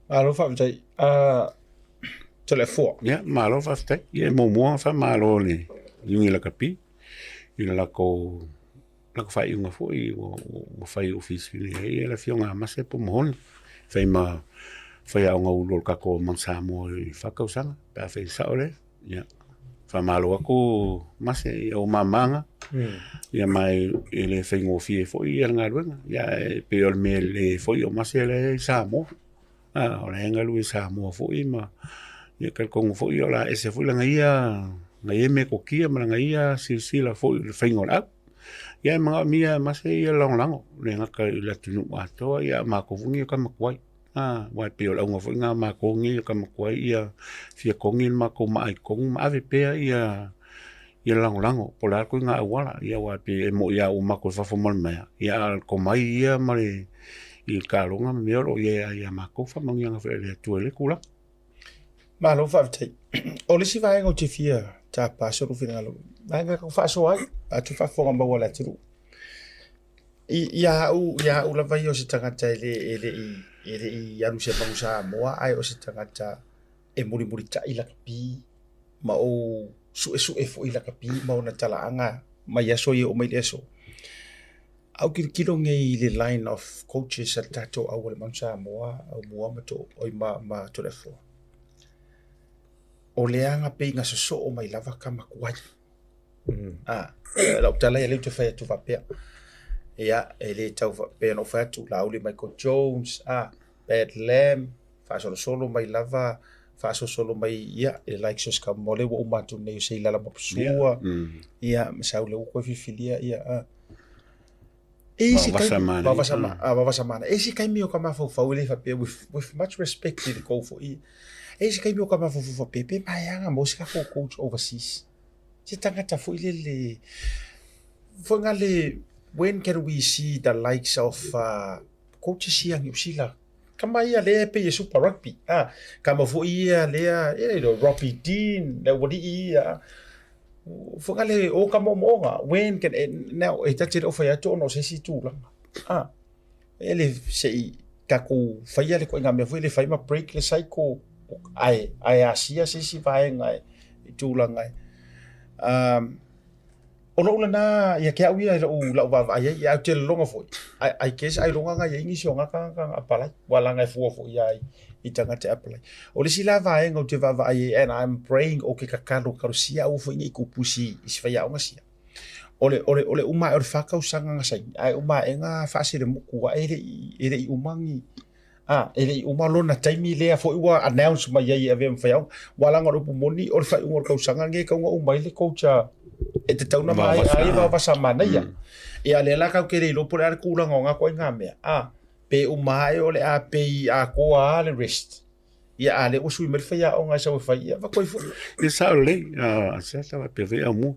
alo fa tai Toleafoa ya malo fa tai ye mo fa malo le yungi la kapi ina la ko fai unga fo i o fai office ni la fionga mase po mohon fai unga ulo ka ko Manu Samoa i fa ka usanga pa fai saole ya fa malo ako mase o mamanga ia mai ele fengo fie foi nga luenga ia pe o me le foi o mase le Samoa o le nga lu Samoa foi ma ia ka con foi o la ese foi la ia me ko kia ma nga ia si la foi le fengo la ia ma mia mase ia long le nga ka la tunu ato ia ma ko fungi ka ma kwai wa pe o la nga foi nga ma ko ngi ka ma kwai ia fie ko ngi ma ko mai ko ma ave pe ia lango pola ko nga wala ia wa pe mo ia o ma ko fa fo mal mai ia ko mai ia mare il kalonga me ro ia ma ko fa mo nga fa le tu le kula ma lo fa tai o le si vai ngo te fia ta pa so fina lo nga ko fa so ai a tu fa fo nga wala tu ia u la vai o se tanga tai ele ia lu se Manu Samoa ai o se tanga ta e muri ta ila pi ma o su fo ila kapi ma ona tala anga mai aso ye o mai eso au kilo ngai le line of coaches at tato au le Manu Samoa au mua mato o ma Toleafoa o le anga pe nga so o mai lava kama kwai la tala ya le te fa tu va pe ya ele tau va pe no fa tu la uli Michael Jones Bad Lamb fa solo mai lava fa solo mai ia e like so ska mole wo matu nei sei la mapsua ia sau le ko filia ia esi kai bava samana esi kai mio kama fo le fa pe with much respect to the go for esi kai mio kama fo pe mai anga mo ska fo coach overseas se tanga ta fo le fo ngale when can we see the likes of coaches here in Usila kama ia le pe super rugby kama fo ia le Robbie Dean le wodi ia fo ngale o kama monga when can now e tati o fa ya to no se si tu la ele sei ka ku fa ia le ko ngame fo le fa ma break le sai ko ai asia se si vai ngai tu la ngai ono una na ya ke awia la va ai ya te longa fo ai ke sai longa ngai ingi so nga ka apala wala ngai fo ya i tanga te apala o le sila va ngo te va ai and I'm praying o ke ka ka sia u fo ngi ku pusi is fa ya nga sia ole uma o fa ka usanga nga sai ai uma enga fa se le muku wa ere umangi ele uma lona taimi le fo wa announce mai ai ave fa ya wala ngo pu moni o fa ngor ka usanga nge ka uma ile coach e te tauna mai ai va samana ia e ale la ka kere lo por ar kula nga ko nga me pe o mai ole a pe a ko a le rest ia ale o sui mai fai o nga sa fai ia va koi fu e sa le sa ta pe ve amu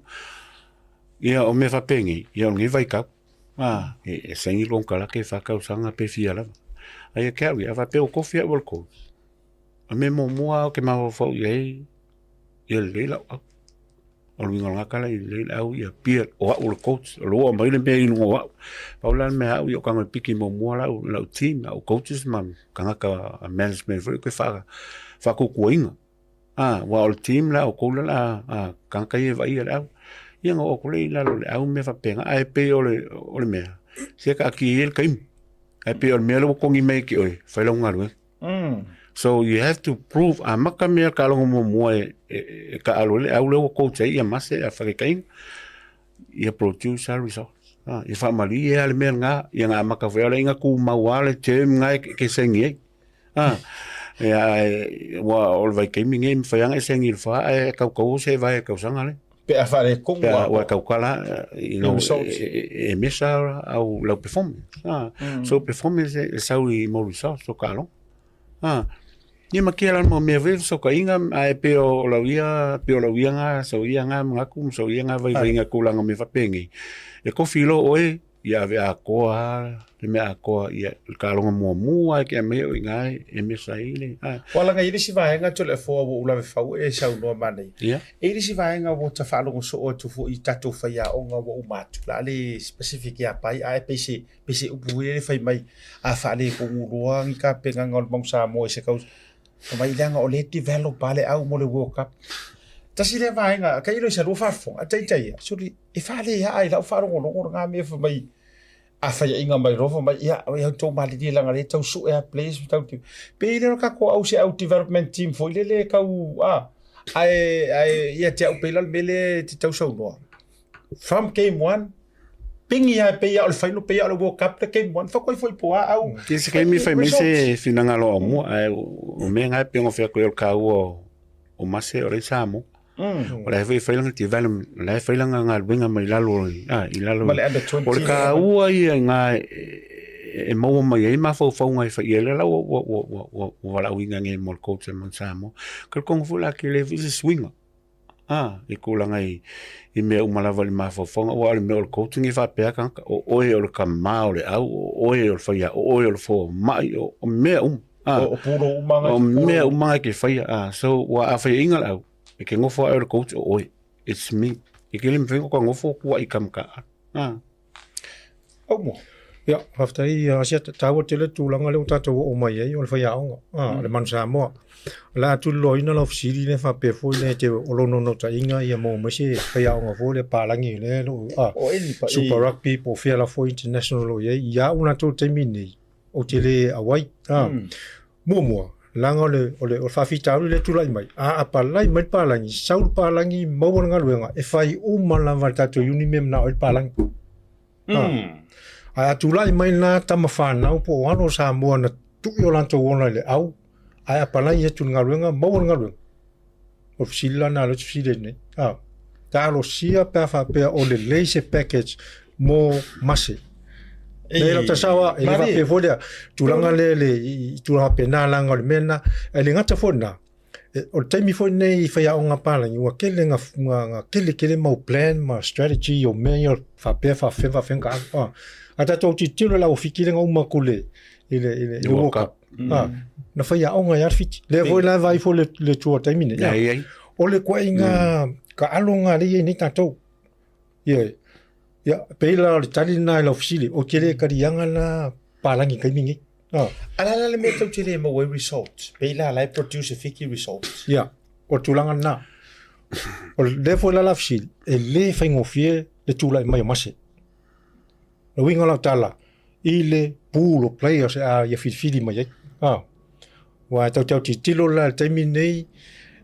ia o me fa pengi ia ngi vai ka e sengi long kala ke fa ka usanga pe fia la ai ke ia va pe o kofia vol ko a me mo mo ke ma fo ye ia le la o winga nga kala le au ia pia o coach lo mai le be no wa paula me au yo ka piki mo mo la team au coaches man ka management for ke fa ko kuinga wa o team la o ko la ka ka ye vai la ia ngo ko le la au me fa penga ai pe o le me se ka ki el kaim ai pe o me lo ko ngi me ki oi fa lo ngaru so you have to prove amaka me ka lo mo ka alo le au le ko che ia mase a fa kain ia produce results ia fa mali ia le me nga ia nga maka fa le nga ku mawale che nga ke sengi ia wa ol vai kaim ngi fa yang sengi fa ka ko se vai ka sanga le pe a fa le ko wa ka kala e mesa au la performance so performance sa ui mo results so ka lo ni makiala mo me ve so ka inga ai pe o la via nga so ia nga ngaku so ia nga vai nga kulanga me fa pengi e ko filo oe ia ve a koa le me a koa ia ka longa mo ai ke me nga e me saile wala nga iri si vai nga tole fo o la fa e sa no mane iri si vai nga wo ta fa lo so o tu fu i tatu fa ya o nga wo matu la le specific ya pai ai pc upu e fa mai a fa le ko ngua ngi ka pe nga ngol mong sa mo se ka o mai langa o le develop pale au mo le World Cup tasi le vai nga ka ilo sa ro fa fo a tai tai so e fa le ya ai la fa ro nga me fa mai a fa inga mai ro fa mai ya to mali di langa le tau su air place tau ti pe le ka ko au se au development team fo le ka u ai ya te au pe la mele te tau so no from game 1 pingi ya pe ya o final pe ya o World Cup ke mon fa ko foi po au que se que me foi me se finanga lo mo o me nga pe ngo fe ko el ka o mase o le samo o la foi lang ti valum la foi lang nga binga mai la lo i la lo o ka u ai nga e mo mai ma fo nga fa ye la o la winga nge mo coach man samo que con fu la que le vise swing e kula ngai i me umalava le mafofonga o le me o coaching i fa pe ka o e o ka maore au o e o fa ya o e o fo mai o me o puro umanga o me umanga ke fa so wa a fa inga au e ke ngofo o coach o it's me e ke le mfengo ko ngofo ku i kam ka Aumua ya after i sia tawo tele tulanga le tato o mai ai o fa ya o le Manu Samoa la tu loina lo fsiri le fa pe fo le te o lo no ta inga ia mo mo se fa ya o fo le palangi le lo super rugby po fia la fo international lo ya una to termine o tele awai mo langa le o fa fita le tu lai mai a pa lai mai palangi saul palangi mo nga luenga e fai o mala va tato uni mem na o palangi a tu lai mai na ta ma fa na po ano sa mo na tu yo lan to wona le au ai apala ia tu ngaruenga mo ngaruenga o fsila na lo fsile ne ta lo sia pa fa pe o le lace package mo mase e lo tasawa e va pe volia tu langa le tu la pe na langa le mena e le ngata fona o taimi fo nei fa ya onga pala ni wa kele nga kele mo plan ma strategy o me fa pe fa fenga ata to ti tiro la o fikile nga uma kule ile World Cup na fa ya onga ya fit le voi la vai fo le tua termine ya o le kwa inga ka alonga le ni tato ya pela le tali na la ofisile o kele ka rianga la palangi kai mingi ala le me tau tele mo we results pela la produce fiki results ya o tulanga na o le fo la ofisile e le fa ngofie le tula mai mase lo winga la tala ile pulo players a ya fili mai wa tau tilo la terminei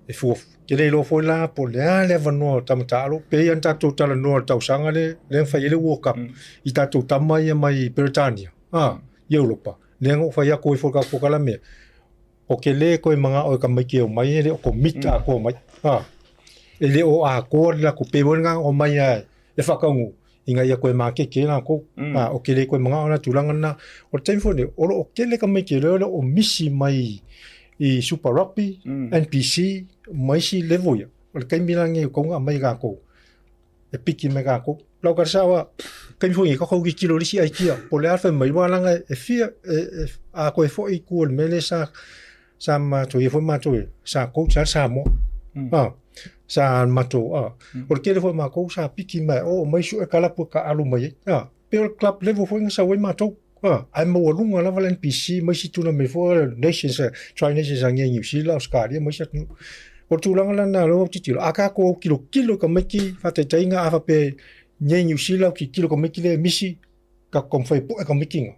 e fu kele lo foi la po le vano tamtalo pe anta to Talanoa tau sanga le fa ile World Cup i tato tamai mai Britania Europa le ngo fa ya ko fo ka la me o kele ko manga o ka mai ke o mai le ko mita ko mai ele o a ko la ko pe bonga o mai e fa ka ngu inga ia koe ma ke na ko o kele koe manga ona tulanga na o tempo ne o kele ka mai ke le o misi mai i Super Rugby, NPC, mai si level ia. O le kaimilangi ko nga mai ga ko. E piki me ga ko. Lau ka sawa kai foi ka ko ki kilo lisi ai kia. Po le alfa mai wala e fia a ko e foi ku le mele sa ma to e foi ma to sa ko sa mo. Sa ma to o ke le foi ma ko sa piki mai o mai su e kala po ka alu mai. Pe club level foi sa we ma to. Ai mo lunga la valen PC mai si tuna me for nations try nations ang ngi si la skari mai sa o tulanga la na lo titilo aka ko kilo ka meki fa te tainga afa pe ngi si la kilo ka meki le misi ka konfai po ka meki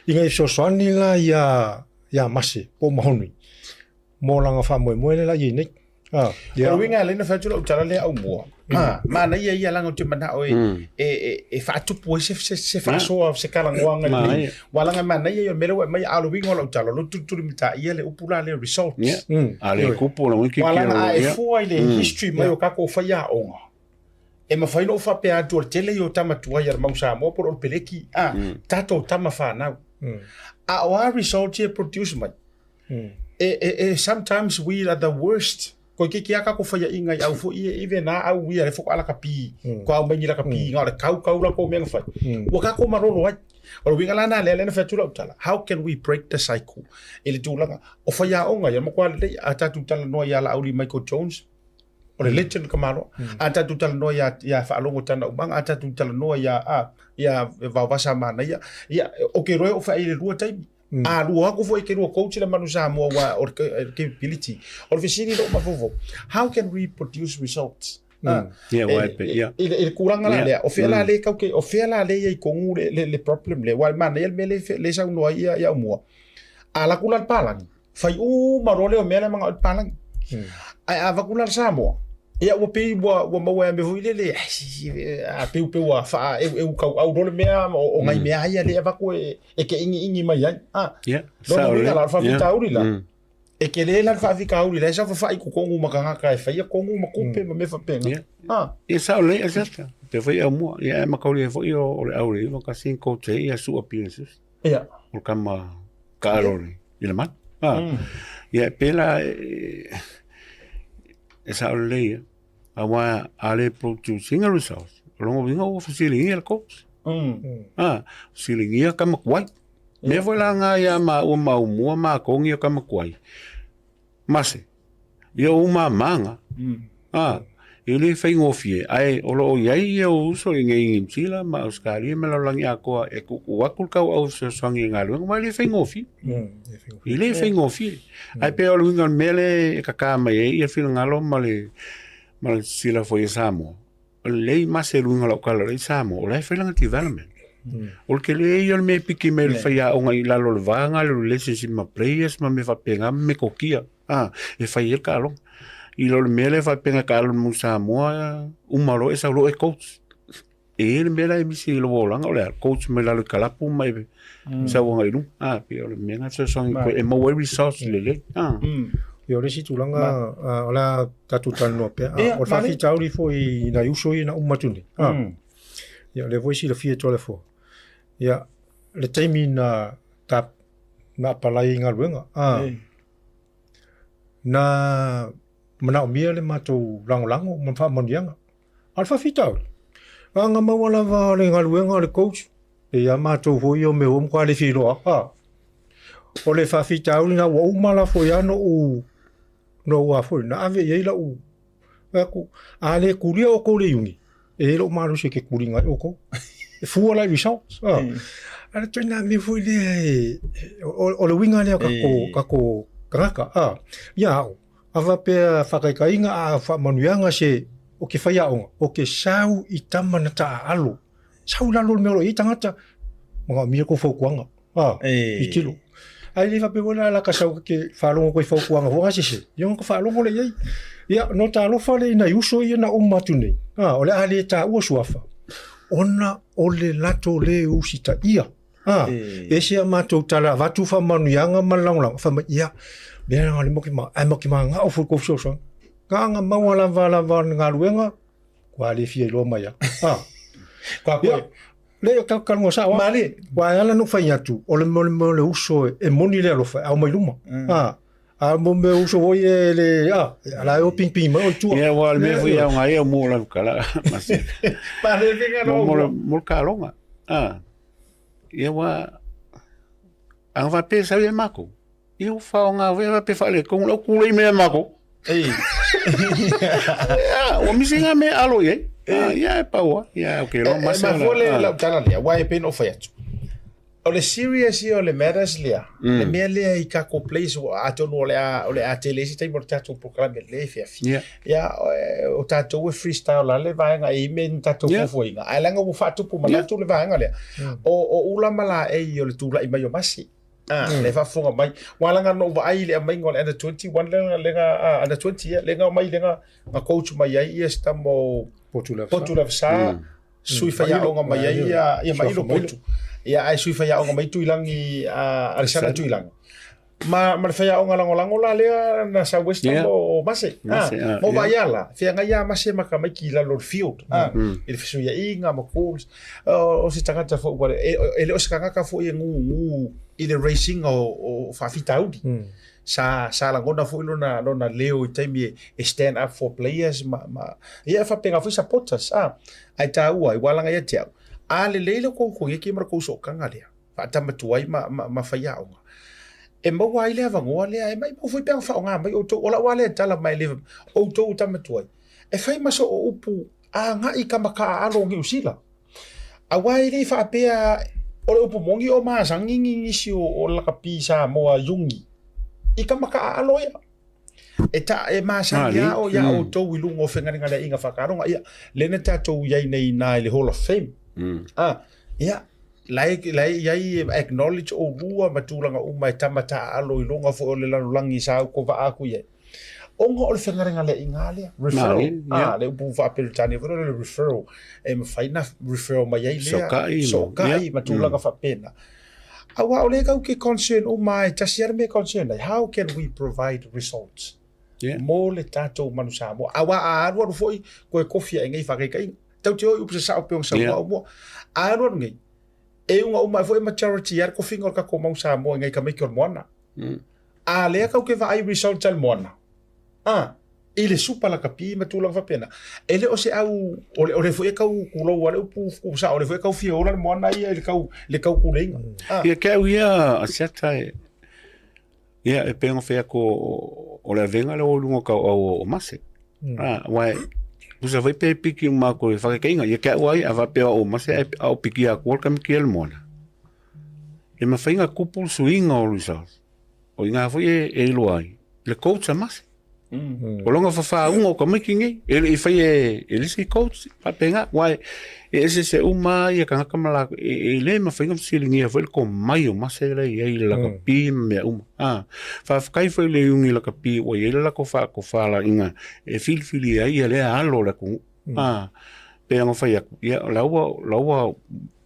inga so swani la ya masi po mahoni mo langa fa mo la yi nik o winga le na fa tulo tala le Aumua ma na ia langa te mana o e fa tu po se fa so se kala ngwanga le wala nga mana ia mele mai alu winga lo tala lo tu mita ia le upula le results ale kupo no wiki wala nga e fo ile history mai o ka ko fa ya onga e ma fa no fa pe atu tele yo tama tua ia Manu Samoa por o peleki tato tama fa na our results here produce mai sometimes we are the worst ko ke ka ko fa ya inga au fo even na au ia le fo ala kapi ko au mengi la kapi ngale kau la ko men fa wa ka ko marolo wa o winga la na le na fa tula utala how can we break the cycle ele tula o fa ya onga ya mo kwa le ata tutala no ya la auli Michael Jones o le legend kamaro ata tutala no ya fa longo tana ubang ata tutala no ya va vasa mana ya o ke ro o fa ile rua tai lua ko foi ke ro coach le Manu Samoa wa or capability or visini do mavovo how can we produce results il kuranga la le o fela le ka ke o fela le ye ko le problem le wal man le sa no ya Aumua ala kula palang fai marole o mele manga palang ai ava kula Samoa ia o pe wa mo me vui le a pe wa fa e ka au dole me o ngai me ai le ava ko e ke ingi mai ai sa la fa vita uri la e ke le la fa vika uri la sa fa i ko ngu makanga ka fa ia ko ngu makupe me fa penga e sa le Asiata te foi Aumua ia ma ka le foi o le auri no ka sin ko te ia su appearances ia o kama karori ile man ia pela esa ole awa ale producing results longo vinga o facility el coach facility kama kwai me foi lá nga ya ma o Aumua ma kongi kama kwai mase yo uma manga ele fai ngofie ai olo yai eu so ngi sila ma oskari me lo langi ako e ku wakul ka o so sangi ngalo ma ele fai ngofie ele fai ngofie ai pe o lunga mele ka ka mai e fil ngalo male sila foi Samoa lei mas e lunga lo kala le Samoa o le fai langa development o ke le yo me piki me fai a ngai la lo vanga le relationship ma players ma me fa penga me kokia e fai el kalo i lo mele fa penga ka Manu Samoa umaro esa lo e coach e mele mi si lo volanga le coach me la kalapu mai sa wonga ilu pe o me nga so song ko e mo we resource le yo le si tulanga ola tatu tano pe o fa fi tauri foi na uso na umatuni ya le voi si le fie Toleafoa ya le taimi na tap na palai ngaluenga na mana mia le matou lango man fa mondianga alfa fitau anga mawala va le ngaluenga le coach e ya matou foi o me om kwa le filo o le fa fitau na o mala foi ano no wa foi na ave ye la aku ale kuria o ko le yungi e lo maru se ke kuringa o ko fu la results ala tena me foi le o le winga le ka ko kaka ya ava pe whakaikainga a whamanuanga se o ke whaiaonga, o ke sau i tamana ta alo. Sau lalo mero i tangata, mga mia ko whaukuanga, i kilo. Ai le whape wana la ka sau ke whalongo koe whaukuanga, hoa sese, iong ka whalongo le iei. Ia, no ta alofa le ina uso i na umatu nei. O le ale ta ua suafa. Ona o le lato le usita ia. E sea matou tala, watu whamanuanga malanglang, ia, bea ngā moki mā ngā ofu kofi so ka nga maua lava ngā ruenga kua le fia loa mai kwa koe le ka ngosa wa Mali. wa ala no fai atu o le le uso e moni le lo fa au mai luma a mo me uso wo le ala o ping ping mo tu ia wa me foi a ngai mo la kala mas Ma le venga no. mo kalonga ia wa ang va pe sa mako eu fa nga va pe fa le con lo ku le me mako Ei. o mi singa me alo ye ia pa wa ia okay lo mas Ma fole la tala lia, wai pen of yet. O le serious o le matters lia. Le me lia I ka ko place o ato no le a tele si tai mortato programa le fia. Ya o tato we freestyle la le vai nga I men tato fo inga. Ai langa wo fatu pu mala tu le vai nga le. O ula mala e o le tu la I mai o masi. Le fa fonga mai. Wala nga no vai le mai ngol under 21 lenga under 20 lenga mai lenga ma coach mai ai esta mo Potula sa sui fa ya onga mai ia mai lo potu. Ia ai sui fa ya onga mai tuilangi arisana tuilang. Ma fa ya onga lango la le na sa west mo mase. Mo vaiala, fe nga ya mase maka mai ki la Lord Field. Ele fisu ya inga mo calls. O se tangata fo ele o se kanga fo ia ngu I le racing o fa fitaudi. Sa la ngona fo lona leo taimi stand up for players ia fa penga fo supporters ai tau ai wala nga ia ale leile ko ye ki mar ko so kanga le fa tamatu ai ma fa ya onga e mo wai le vangoa le ai mai mo foi penga fa onga mai o to ola wale tala mai le o to tamatu ai e fai maso o upu nga I kamaka alo ngi usila a wai le fa pe o le upu mongi o ma sangi ngi si o la kapisa mo a yungi I kamaka aloia. E ta e masangia o ya o tau I lungo whengaringa le inga whakaronga. Ia, lene tatou iai nei nai le Hall of Fame. Ia, lai iai acknowledge o rua matulanga umai tamata alo I longa fo o le lanulangi sa ko va aku iai. Onga o le whengaringa le inga lea. Referral. Le upu whaperitani. Vero le referral. E mawhaina referral mai iai lea. Sokai matulanga whapena. Awa ole kau ke concern o mai tasiara me concern like how can we provide results mo le tato Manu Samoa awa aru foi ko kofia ngai fa kai tau tio u psa pe sa mo aru ngai e unga o mai foi ma charity ar ko fingo ka ko Manu Samoa ngai ka me ko mona a le kau ke vai results al mona ele supa la kapi matula fa pena ele o se au ole foi kau kulo wale pu sa ole foi kau fio la mona ia le kau kulenga ia kau ia Asiata ia e penga fe ko o le venga le o lungo ka o mase wai usa vai pe piki ma ko fa ka inga ia kau ai ava pe o mase au piki a ko kam kiel mona e ma fainga kupul suinga o results o inga foi e lo ai le coach a mase o longa fa ungo ko making ele fai ele se coach pa penga wai ese se uma ia kanga kamala ele ma fai ngam silingi foi ko mai o masela ia la kapi me fa kai foi le ungi la kapi o ele la ko fa la inga e fili ia le alo la ku pe ngo fai ia lawa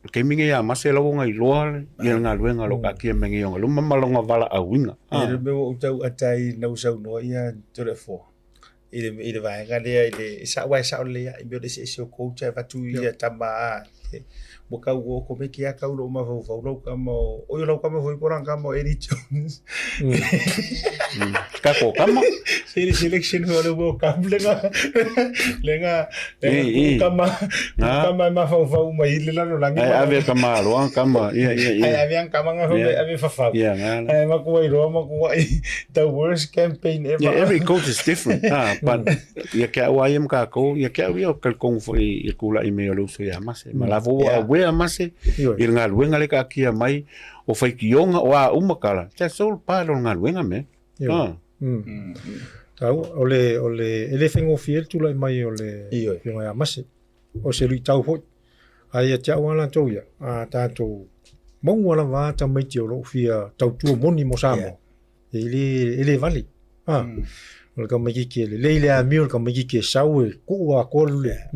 ke minge ya masela ngo ngai loa ia nga luenga lo ka kia mengi ngo lu mamalonga vala a winga ele me o tau atai no sau no ia Toleafoa ele vai ga le sa le ia me le se coach va tu ia tama mo ka wo ko me kia ka lo ma vo lo ka mo o yo lo ka mo foi por anga mo Eddie Jones ka ko kama selection ho lo ka lenga kama ma fa ma ile la no langi ave kama lo kama ia ave kama nga ave fa ma ko i ro ma ko the worst campaign ever every coach is different but ia ka wa im ka ko ia ka wi o ka kong foi i kula i me lo so ya mas ma la vo a mase il nga luenga le ka kia mai o fai kionga o a umakala ta sol pa lo nga luenga me tau ole ele fengo fiel tu lai mai ole nga mase o se lui tau hot ai ta wala to ya ta to mo wala va ta mai tio lo fia tau tu moni mo samo ele vali o ka mai ki le ami o ka mai ki sau ku wa ko le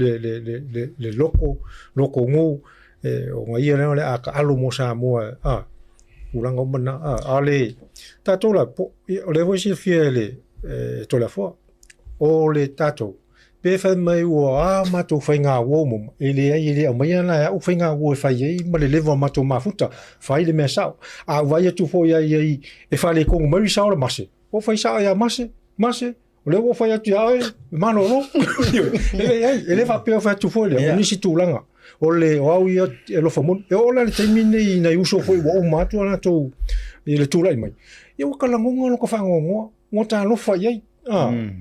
loko ngo o ngai era le a alo mo Samoa ulanga mana ale tato la po le vo si fiele Toleafoa o le tato pe fa mai wa ma to fa nga wo mo ele o mai na o fa nga wo fa ye ma le levo ma to ma futa fa ile me sa a vai tu fo ya ye e fa le ko mai sa o mase o fa sa ya mase o le o fa ya tu ai mano no ele fa pe fa tu fo le ni si tu langa o le o au ia e lo fa mon e o le taimine i na uso fo o ma tu na to ile tu lai mai e o kala ngonga no ko fa ngonga mo ta lo fa ye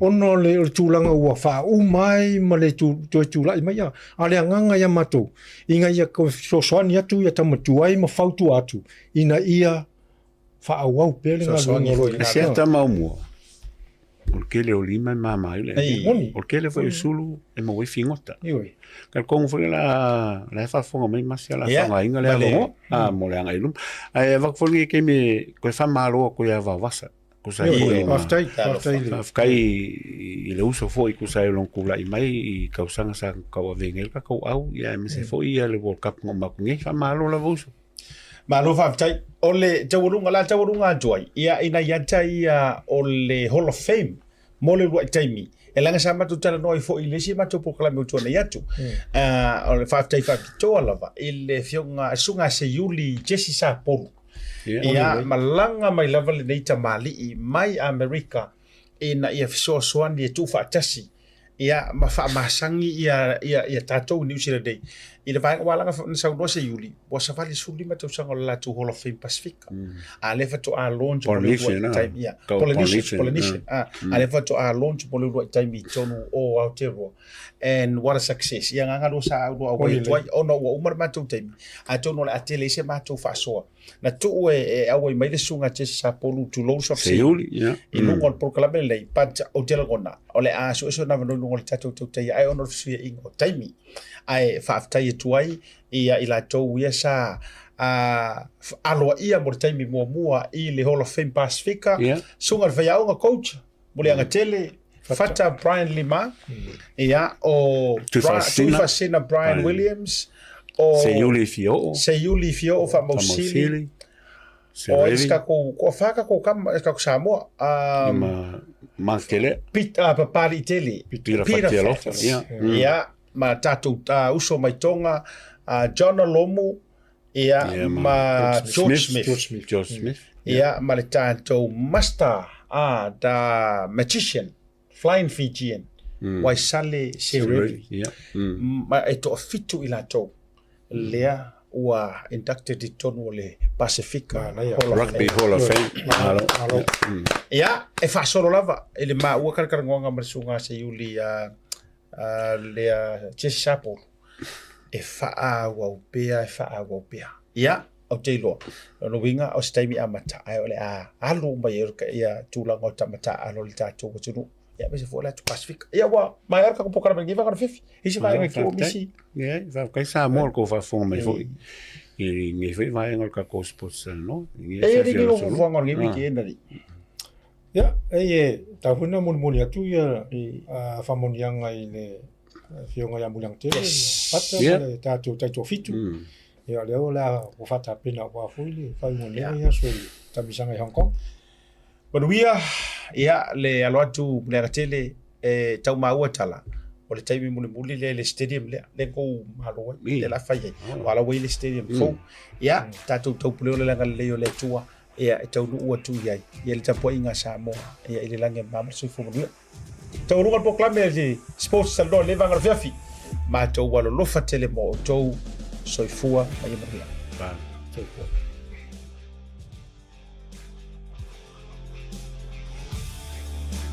ono le tulanga ua fa mai ma le tu lai mai ya ale nganga ya mato inga ia ko so soani atu ya tamatu ai ma fautu atu ina ia fa au pele nga lo Asiata Aumua o ke le olima mama ile o ke le foi sulu e mo fingota ka kong foi la fa fonga mai masia la fa inga le mo mo le anga ilum ai va foi ke me ko fa malo ko ya va vasa kusa aftai i le uso foi kusa lon kula i mai i kausanga sa kawa vengel ka kau au ia me se foi ia le World Cup ngoma kunge fa malo la uso malo fa aftai ole tawurunga joy ia ina yata ia ole Hall of Fame mole lo taimi elanga sama tu Talanoa i foi le si ma to proclame tu na yatu ole fa aftai fa to lava ile fionga sunga se yuli Jesse sa polu ia malanga mai lava le neita mali i mai America ina ia fisoasoani e tu faatasi ia masangi ia tatou New Zealand Day i le vaega walaga na saunoa se iuli ua savali suli ma tausaga o le latou Hall of Fame Pacifica a le fatoa launch Polynesian a le fatoa launch mo le ua taimi i tonu o Aotearoa and what a success ia gagalo sa aulua auai tuai ona ua uma le matou taimi a tonu o le atele i se matou faasoa na tuu e auai mai le suga Jesse Sapolu to lows of se iuli i luga o le polokalame lelei pata o telagona o le a so na vanonu o le tatou tautai ai ona fia inga o taimi ai faaftai e tuai ia i latou ia sa aloa ia mo le taimi muamua i le Hall of Fame Pacifica suga le faiaʻoga coach mo le agatele fata Brian Lima ia o tufasina Brian Williams o se iuli fio fa mausili o iska ko faka ko kam iska ko Samoa Makele Pita papali tele Pira ia ma tatou uso mai tonga John Lomu ia ma George Smith ia ma le tatou master da magician flying Fijian wai sale serevi ma e to fitu i latou lea ua inducted i tonu o le Pacifica Rugby Hall of Fame ia e faasolo lava e le maua kalakalangoaga ma le suga se iuli lea Jesse Sapolu e faauaupea ia o te iloa lona uiga o se taimi amata ae o le alu mai ia tulaga o tamataa lo le tatou atunu ia me se foʻi le atu Pacifica ia ua mai ala kakopokalamangiva kana fefi isi vaega kiua misi ia faafekai Samoa le kou faafoga mai foʻi i ngai foʻi vaega o le kakou sports no e ligi o fofoaga o legi wiki ena li ia e tauhuna mulimuli atu ia famoniaga i le fioga ia muliaga tele pata le tatou taitoa fitu ia lea o la ua faatapena ua foi le faiugalega ia so i tamisaga i Hong Kong manuia ia le alo atu le agatele e taumaua tala o le taimi mulimuli le stadium le kou malo ai le lafai ai o ala wai le stadium fou ia tatou taupuleo le laga lelei o le atua ia e taunuu atu i ai ia le tapuaʻiga Samoa ia i le lage mama soifoganuia tauruga le poklame le sports Talanoa le vagalafiafi matou alolofa tele mo outou soifua mai e manuia